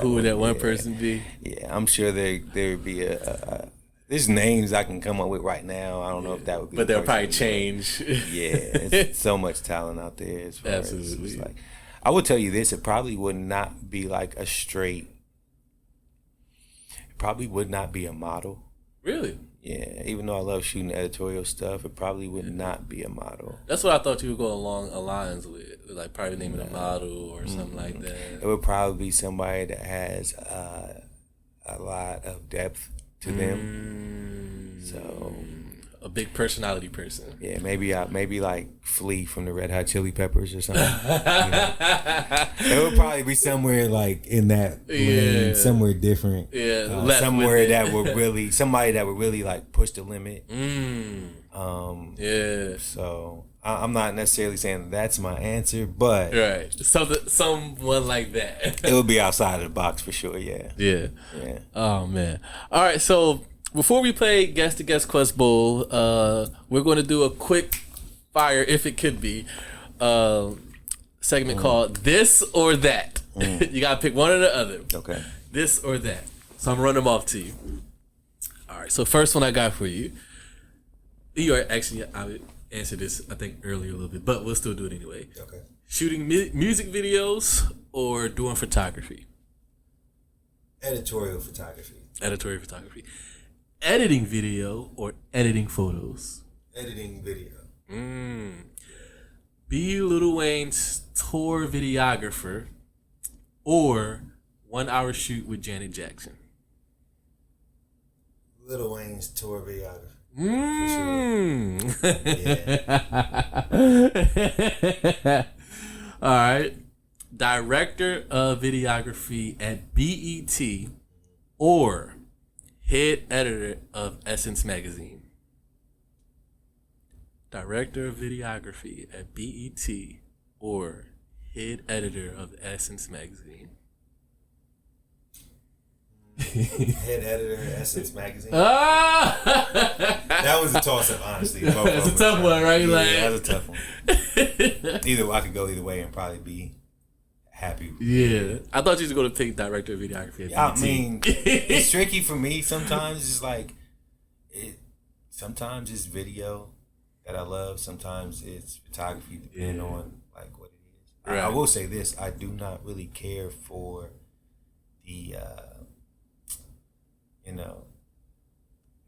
Who would that one person be? Yeah, I'm sure there would be there's names I can come up with right now. I don't know if that would be. But they'll probably change. Yeah, it's so much talent out there. As far Absolutely. As like, I would tell you this: it probably would not be like a straight. It probably would not be a model. Really? Yeah, even though I love shooting editorial stuff, it probably would not be a model. That's what I thought you would go along lines with, like probably naming a model or something like that. It would probably be somebody that has a lot of depth to them. So a big personality person. Yeah, maybe like Flea from the Red Hot Chili Peppers or something. It would probably be somewhere like in that lane, somewhere different. Yeah, somewhere that would really somebody that would really like push the limit. So I'm not necessarily saying that's my answer, but right, someone like that. It would be outside of the box for sure. Yeah. Oh man. All right, so before we play Guess the Guest Quest Bowl, we're going to do a quick fire, if it could be, segment called This or That. You got to pick one or the other. Okay. This or that. So I'm running them off to you. All right, so first one I got for you. I answered this, I think, earlier a little bit, but we'll still do it anyway. Okay. Shooting music videos or doing photography? Editorial photography. Editorial photography. Editing video or editing photos? Editing video. Be Lil Wayne's tour videographer or 1 hour shoot with Janet Jackson? Lil Wayne's tour videographer. Yeah. All right. Director of videography at BET or head editor of Essence magazine? Director of videography at BET or head editor of Essence magazine? Head editor of Essence magazine. That was a toss up, honestly. That's a tough one, right? Yeah, that was a tough one. I could go either way and probably be happy. Yeah, I thought you were going to pick director of videography. I mean, it's tricky for me sometimes. It's like sometimes it's video that I love. Sometimes it's photography, depending on like what it is. Right. I will say this: I do not really care for the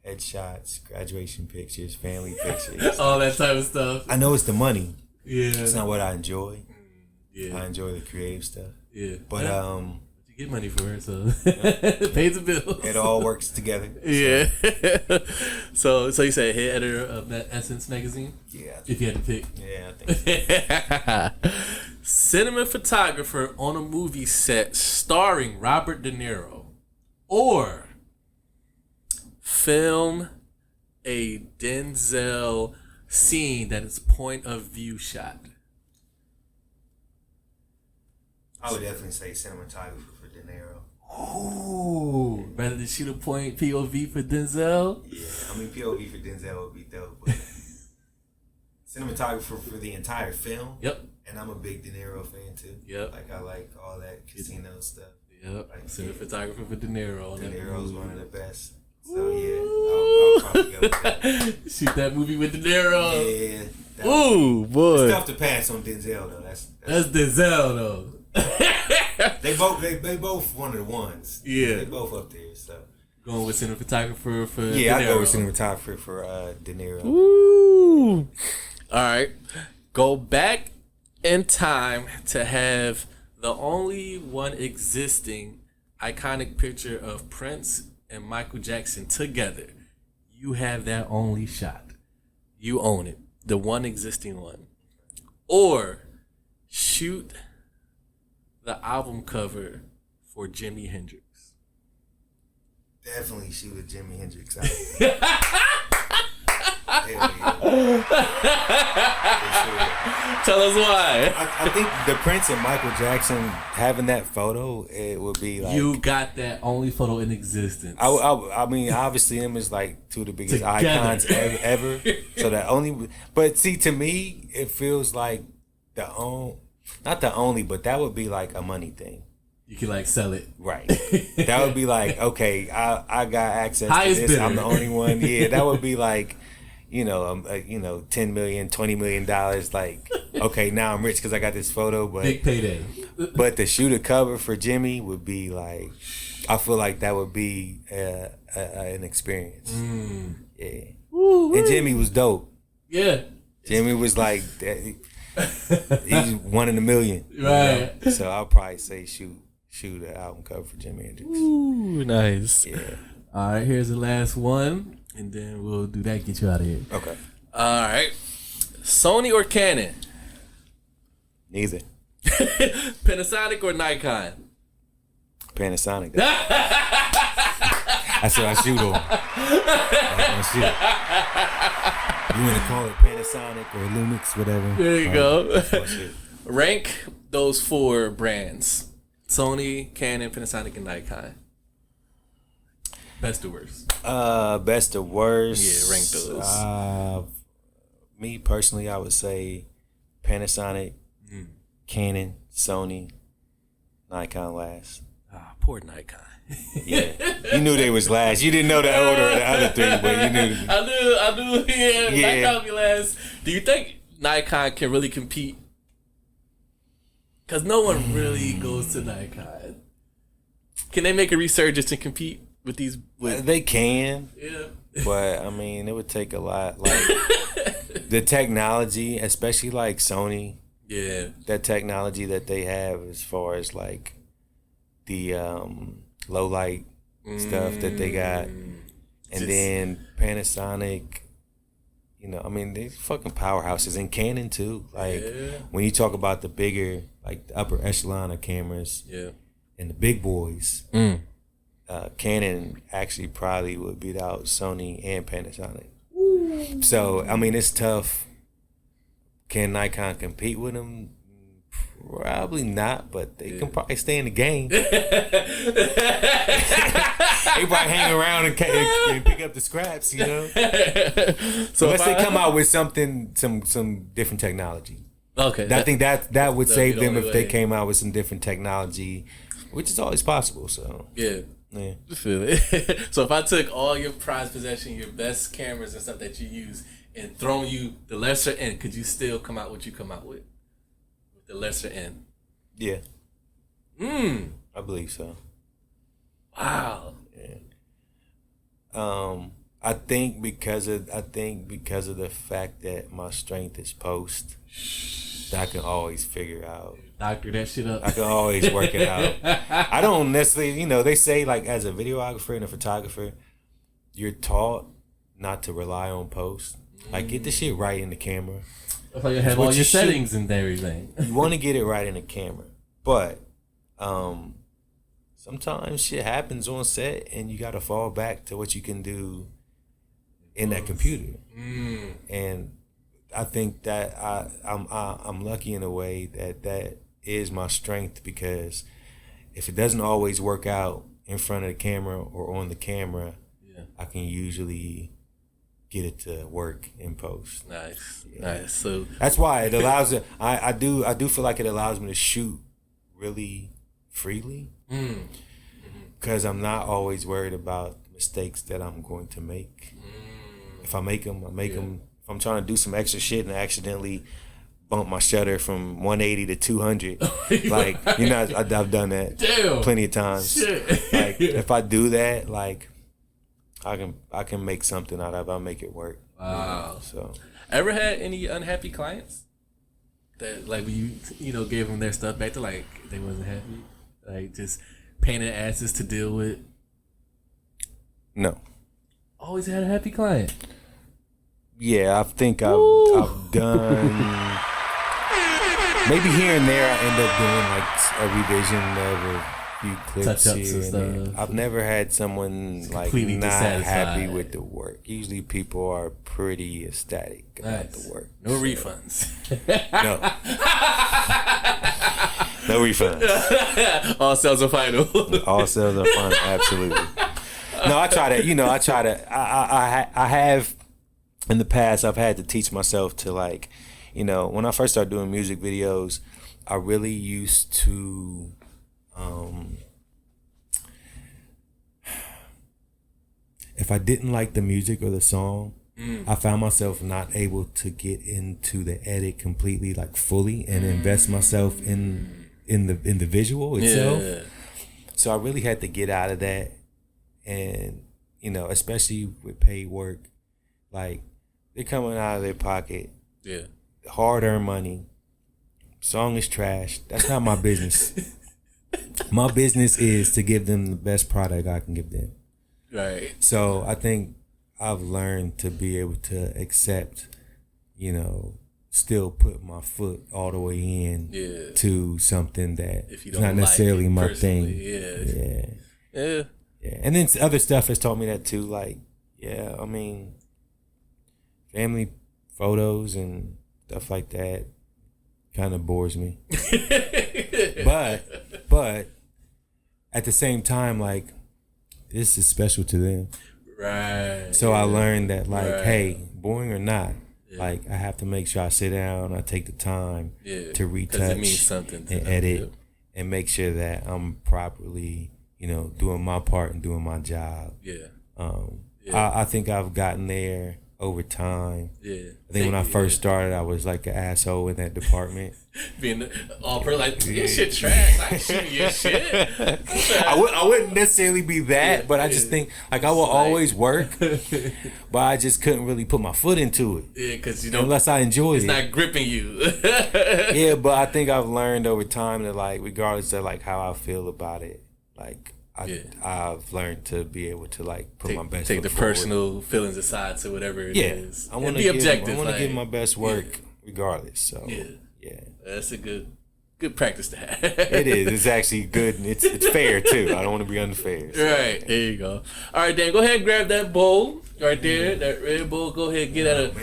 headshots, graduation pictures, family pictures, all that type of stuff. I know it's the money. Yeah, it's not what I enjoy. Yeah, I enjoy the creative stuff. Yeah, but you get money for it, so it pays the bills. It all works together. Yeah. So you say head editor of Essence magazine? Yeah. If you had to pick. Yeah, I think so. Cinema photographer on a movie set starring Robert De Niro, or film a Denzel scene that is point of view shot? I would definitely say cinematographer for De Niro. Ooh, rather than shoot a point POV for Denzel? Yeah, I mean POV for Denzel would be dope, but cinematographer for the entire film. Yep. And I'm a big De Niro fan too. Yep. Like I like all that casino stuff. Yep. Like, cinematographer for De Niro. De Niro's one of the best. So yeah, I'll probably go with that. Shoot that movie with De Niro. Yeah. Ooh, boy. It's tough to pass on Denzel though. That's Denzel though. They both one of the ones. Yeah. They both up there. So going with cinematographer for De Niro. I go with cinematographer for De Niro. Ooh. All right. Go back in time to have the only one existing iconic picture of Prince and Michael Jackson together. You have that only shot. You own it. The one existing one. Or shoot the album cover for Jimi Hendrix. Definitely shoot a Jimi Hendrix Tell us why. I think the Prince and Michael Jackson having that photo, it would be like you got that only photo in existence. I mean, obviously, them is like two of the biggest icons ever. So that only, but see, to me, it feels like not the only, but that would be like a money thing. You can like sell it, right? That would be like, okay, I got access highest to this. bidder. I'm the only one. Yeah, that would be like, $10 million, $20 million. Like, okay, now I'm rich because I got this photo. But big payday. But to shoot a cover for Jimmy would be like, I feel like that would be an experience. Yeah. Woo, And Jimmy was dope. Yeah. Jimmy was like, he's one in a million. Right. You know? So I'll probably say shoot an album cover for Jimi Hendrix. Ooh, nice. Yeah. All right, here's the last one, and then we'll do that. Get you out of here. Okay. All right. Sony or Canon? Neither. Panasonic or Nikon? Panasonic. That's what I shoot on. That's my shit. You want to call it Panasonic or Lumix, whatever. There you go. That's my shit. Rank those 4 brands: Sony, Canon, Panasonic, and Nikon. Best or worst? Best or worst? Yeah, rank those. Me personally, I would say Panasonic, Canon, Sony, Nikon last. Poor Nikon. Yeah, you knew they was last. You didn't know the order of the other 3, but you knew. I knew. Yeah, Yeah. Nikon be last. Do you think Nikon can really compete? Because no one really goes to Nikon. Can they make a resurgence and compete with these? They can. Yeah. But I mean, it would take a lot. Like the technology, especially like Sony. Yeah. That technology that they have, as far as like the low light stuff that they got, and then Panasonic. You know, I mean, they fucking powerhouses, and Canon too. Like when you talk about the bigger, like the upper echelon of cameras, and the big boys, Canon actually probably would beat out Sony and Panasonic. So I mean, it's tough. Can Nikon compete with them? Probably not, but they can probably stay in the game. They probably hang around and pick up the scraps, you know. So unless they come out with something, some different technology. Okay. I think that would save them if they way. came out with some different technology, which is always possible. So Yeah. I feel it. So if I took all your prized possession, your best cameras and stuff that you use, and thrown you the lesser end, could you still come out what you come out with the lesser end? Yeah. I believe so. Wow. Yeah. I think because of the fact that my strength is post, that I can always figure out. Doctor that shit up. I can always work it out. I don't necessarily, they say like as a videographer and a photographer, you're taught not to rely on post. Like get the shit right in the camera. That's why you have all your settings and everything. You want to get it right in the camera, but sometimes shit happens on set, and you got to fall back to what you can do in that computer. And I think that I'm lucky in a way that is my strength, because if it doesn't always work out in front of the camera or on the camera, I can usually get it to work in post. Nice. So that's why it allows it. I do feel like it allows me to shoot really freely, because I'm not always worried about the mistakes that I'm going to make. If I make them, I make them. If I'm trying to do some extra shit and I accidentally bump my shutter from 180 to 200, like I've done that plenty of times. Shit. Like if I do that, like I can make something out of it. I'll make it work. Wow. So ever had any unhappy clients that like when you gave them their stuff back to, like they wasn't happy, like just pain in the asses to deal with? No. Always had a happy client. Yeah, I think I've done. Maybe here and there I end up doing like a revision of a few clips Touch-ups here and and there. stuff. I've never had someone like Completely not dissatisfied. happy with the work. Usually people are pretty ecstatic about the work. No refunds. No. No refunds. All sales are final. All sales are final, absolutely. No, I try to, I have, in the past, I've had to teach myself to like, when I first started doing music videos, I really used to, if I didn't like the music or the song, I found myself not able to get into the edit completely, like fully, and invest myself in the visual itself. Yeah. So I really had to get out of that, and especially with paid work, Like, they're coming out of their pocket. Yeah. Hard-earned money. Song is trash. That's not my business. My business is to give them the best product I can give them. Right. So I think I've learned to be able to accept, still put my foot all the way in to something that is not necessarily my thing. Yeah. And then other stuff has taught me that too. Like, family photos and stuff like that kind of bores me. but at the same time, like, this is special to them. Right. So I learned that, like, hey, boring or not, like, I have to make sure I sit down, I take the time to retouch it means something to and edit and make sure that I'm properly, doing my part and doing my job. I think I've gotten there over time. I think when I first started, I was like an asshole in that department. Being all per like, your shit trash. Like, shoot your shit. I wouldn't necessarily be that, but I just think, like, I will always work, but I just couldn't really put my foot into it. Yeah, because unless I enjoyed it's not gripping you. Yeah, but I think I've learned over time that, like, regardless of, like, how I feel about it, like, I've learned to be able to, like, put my best take foot the forward. personal feelings aside to whatever it is. I want to be objective. I want to give my best work regardless. So that's a good practice to have. It is. It's actually good. And it's fair too. I don't want to be unfair. So. Right there you go. All right, Dan, go ahead and grab that bowl right there. That red bowl. Go ahead and get at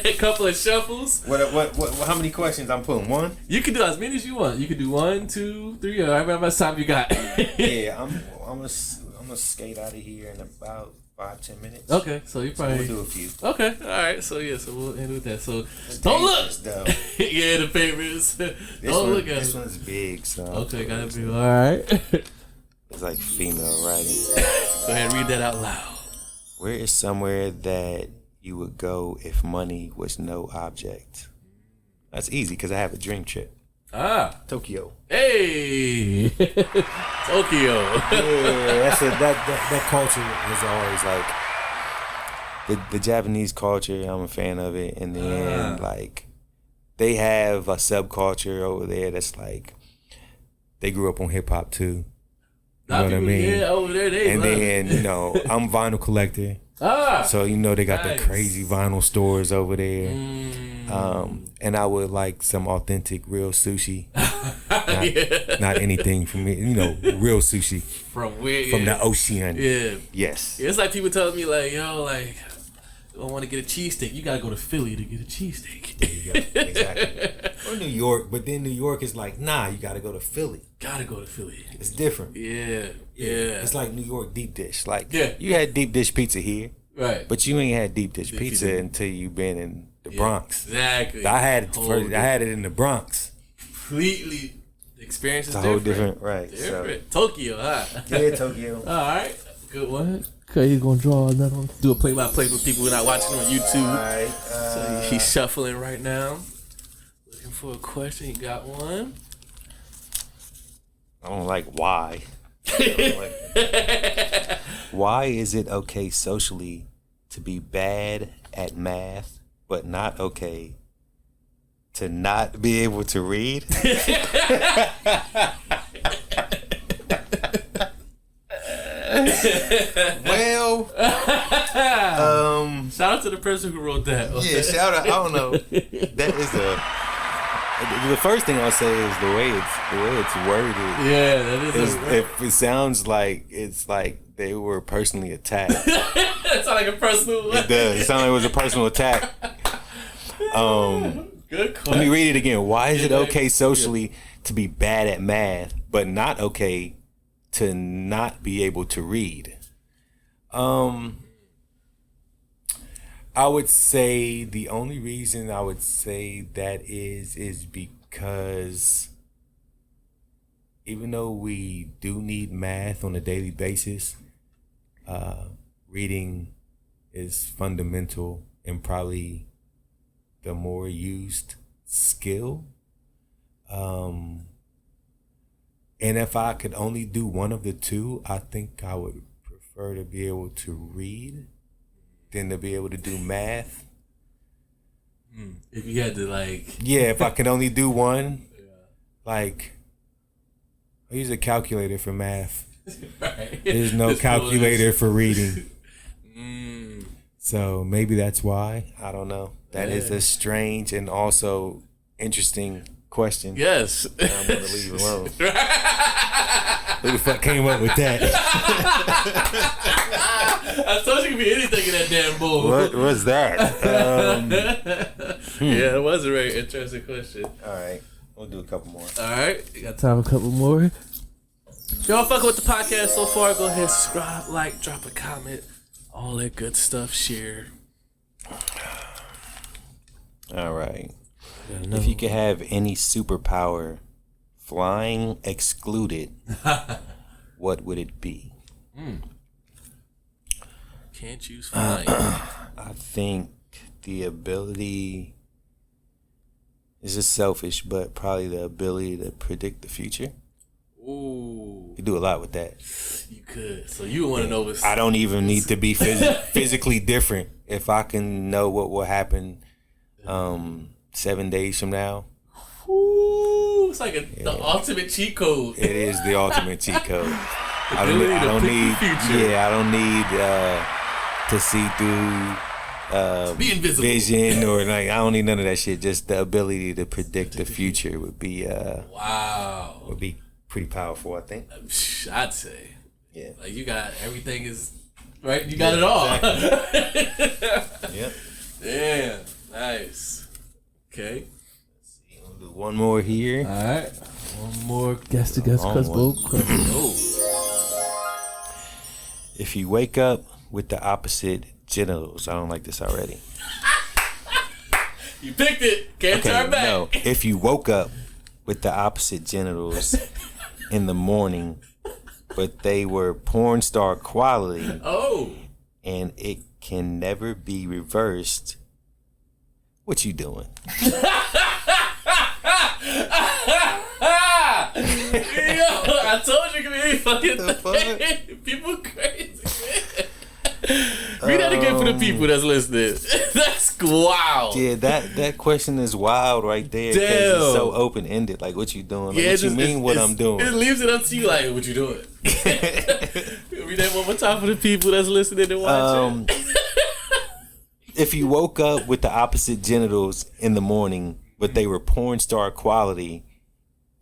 a couple of shuffles. What? How many questions I'm pulling? One. You can do as many as you want. You can do 1, 2, 3. All right, how much time you got? I'm gonna skate out of here in about 5-10 minutes. Okay, so you probably we'll do a few. Okay, all right. So so we'll end with that. So don't look. Yeah, the favorites. Don't look at this one's big, so okay, gotta be all right. It's like female writing. Go ahead, and read that out loud. Where is somewhere that you would go if money was no object? That's easy because I have a dream trip. Tokyo. Hey, Tokyo. Yeah, that culture is always like the Japanese culture. I'm a fan of it. And then like they have a subculture over there that's like they grew up on hip hop too. You know what I mean? Yeah, over there they. And then I'm a vinyl collector. So they got the crazy vinyl stores over there. And I would like some authentic real sushi. Not anything from me, real sushi. From the ocean. Yeah. Yes. It's like people telling me like, I want to get a cheesesteak. You gotta go to Philly to get a cheesesteak. There you go. Exactly. Or New York, but then New York is like, nah, you gotta go to Philly. Gotta go to Philly. It's different. Yeah. It's like New York deep dish. Like you had deep dish pizza here. Right. But you ain't had deep dish pizza until you been in the Bronx. Exactly. I had it first. I had it in the Bronx. Completely. The experience is it's a whole different, right? Different. So. Tokyo, huh? Yeah, Tokyo. All right. Good one. Okay, he's gonna draw another one. Do a play-by-play for people who are not watching on YouTube. All right. So he's shuffling right now. Looking for a question. He got one. I don't like why. Why is it okay socially to be bad at math, but not okay to not be able to read? Well, shout out to the person who wrote that. Yeah, shout out. I don't know. That is the first thing I'll say is the way it's worded. Yeah, that is. If it sounds like it's like they were personally attacked. It sounds like a personal. It does. It sounds like it was a personal attack. Good question. Let me read it again. Why is it okay socially to be bad at math, but not okay to not be able to read? I would say the only reason I would say that is because even though we do need math on a daily basis, reading is fundamental and probably the more used skill. And if I could only do one of the two, I think I would prefer to be able to read than to be able to do math. If you had to like, yeah, if I could only do one, like I use a calculator for math. right. There's no calculator for reading. So maybe that's why. I don't know. That is a strange and also interesting question. Yes. I'm gonna leave it alone. Who the fuck came up with that? I told you it could be anything in that damn bowl. What was that? Yeah, it was a very interesting question. All right, we'll do a couple more. All right, you got time for a couple more. Y'all fucking with the podcast so far, go ahead, subscribe, like, drop a comment, all that good stuff, share. All right. If you could have any superpower, flying excluded, what would it be? Can't choose flying. I think the ability, this is selfish, but probably the ability to predict the future. Ooh. You do a lot with that. You could. So you want to know what's... I don't even need to be physically different. If I can know what will happen 7 days from now. Ooh, it's like the ultimate cheat code. It is the ultimate cheat code. I don't need to see through be invisible. vision or like I don't need none of that shit. Just the ability to predict the future would be wow. Would be pretty powerful, I think. I'd say. Yeah. Like you got everything is right. You got it all. Exactly. Yep. Damn. Nice. Okay. We'll do one more here. All right. One more guest to guest question. If you wake up with the opposite genitals, I don't like this already. You picked it. Can't turn back. No. If you woke up with the opposite genitals in the morning, but they were porn star quality. Oh. And it can never be reversed. What you doing? Yo, I told you it could be any fucking thing. People crazy, man. Read that again for the people that's listening. That's wild. Yeah, that question is wild right there. Damn. It's so open ended. Like, what you doing? Like, what you mean? What I'm doing? It leaves it up to you. Like, what you doing? Read that one more time for the people that's listening and watching. If you woke up with the opposite genitals in the morning, but they were porn star quality,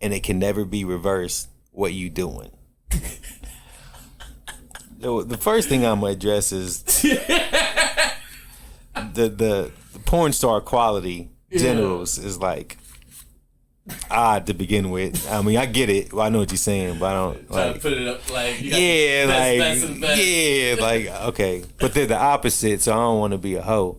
and it can never be reversed, what you doing? The first thing I'm gonna address is the porn star quality genitals is like odd to begin with. I mean, I get it. Well, I know what you're saying, but I don't Trying to put it up like you got best and best. Yeah, like okay, but they're the opposite, so I don't want to be a hoe.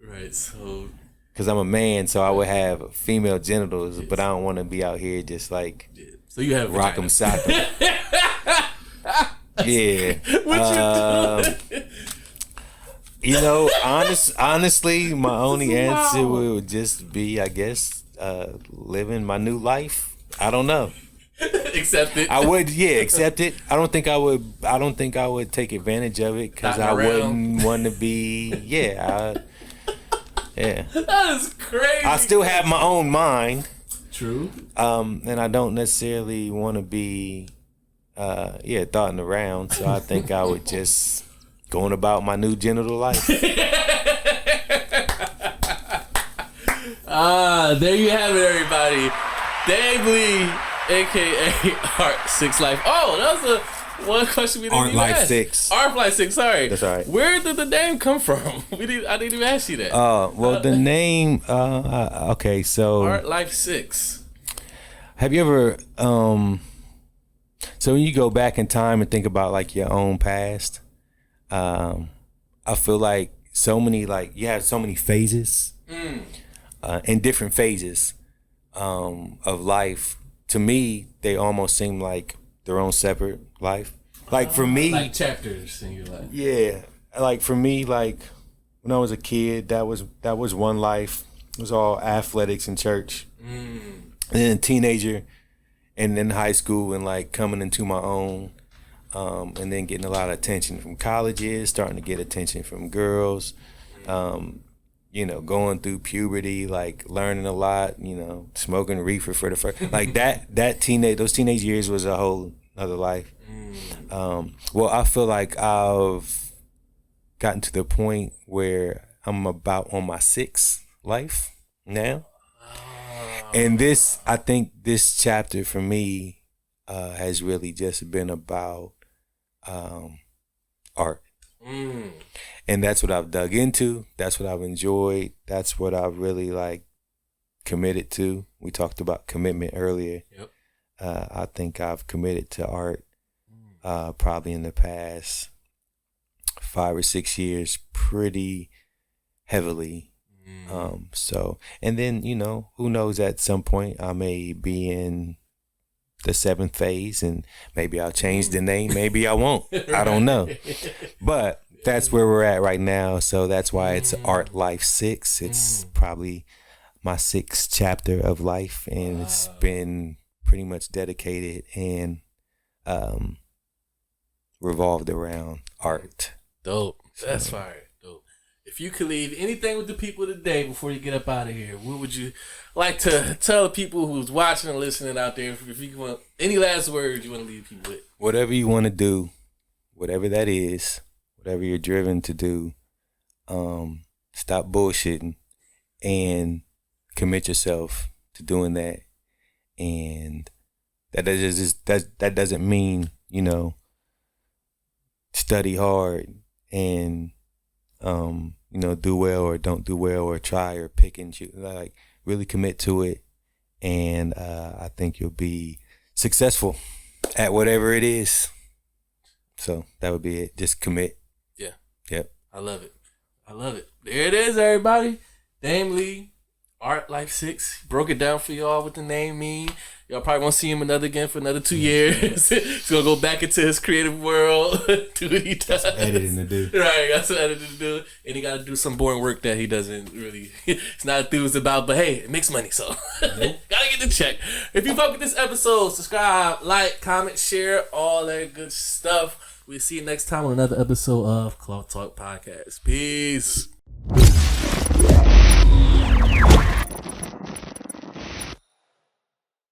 Right. So. Because I'm a man, so I would have female genitals, but I don't want to be out here just like so you have rock 'em, sock 'em. Yeah. You know, honestly, my only answer would just be, I guess, living my new life. I don't know. Accept it. I would, accept it. I don't think I would take advantage of it because I wouldn't want to be. Yeah. That is crazy. I still have my own mind. True. And I don't necessarily want to be, thoughting around. So I think I would just going about my new genital life. There you have it, everybody. Dave Lee, aka Art.Life.Six. Oh, that was one question we didn't even ask. Art.Life.Six. Art.Life.Six, sorry. That's all right. Where did the name come from? I didn't even ask you that. Well, the name, okay, so. Art.Life.Six. Have you ever, so when you go back in time and think about like your own past, I feel like you have so many phases, and different phases, of life. To me, they almost seem like their own separate life. Like for me, like chapters in your life. Yeah, like for me, like when I was a kid, that was one life. It was all athletics and church. And then a teenager, and then high school, and like coming into my own. and then getting a lot of attention from colleges, starting to get attention from girls, going through puberty, like learning a lot, smoking reefer for the first, like those teenage years was a whole other life. Well, I feel like I've gotten to the point where I'm about on my sixth life now. And I think this chapter for me has really just been about art. And that's what I've dug into. That's what I've enjoyed. That's what I've really committed to. We talked about commitment earlier. Yep. I think I've committed to art probably in the past 5 or 6 years pretty heavily. And then, who knows, at some point I may be in the 7th phase and maybe I'll change the name, maybe I won't. I don't know. But that's where we're at right now. So that's why it's Art.Life.Six. It's probably my 6th chapter of life, and it's been pretty much dedicated and revolved around art. Dope. That's fire. Dope. If you could leave anything with the people today before you get up out of here, what would you like to tell the people who's watching and listening out there? If you want any last words you want to leave people with? Whatever you want to do, whatever that is, whatever you're driven to do, stop bullshitting and commit yourself to doing that. And that doesn't mean, study hard and do well or don't do well or try or pick and choose. Like, really commit to it, and I think you'll be successful at whatever it is. So that would be it. Just commit. Yeah. Yep. I love it. There it is, everybody. Dame Lee, Art.Life.Six. Broke it down for y'all what the name mean. Y'all probably won't see him again for another 2 years. He's gonna go back into his creative world, do what he does. Got some editing to do. Right, got some editing to do. And he gotta do some boring work that he doesn't really, he's not enthused about, but hey, it makes money, so gotta get the check. If you fuck with this episode, subscribe, like, comment, share, all that good stuff. We'll see you next time on another episode of Cloth Talk Podcast. Peace.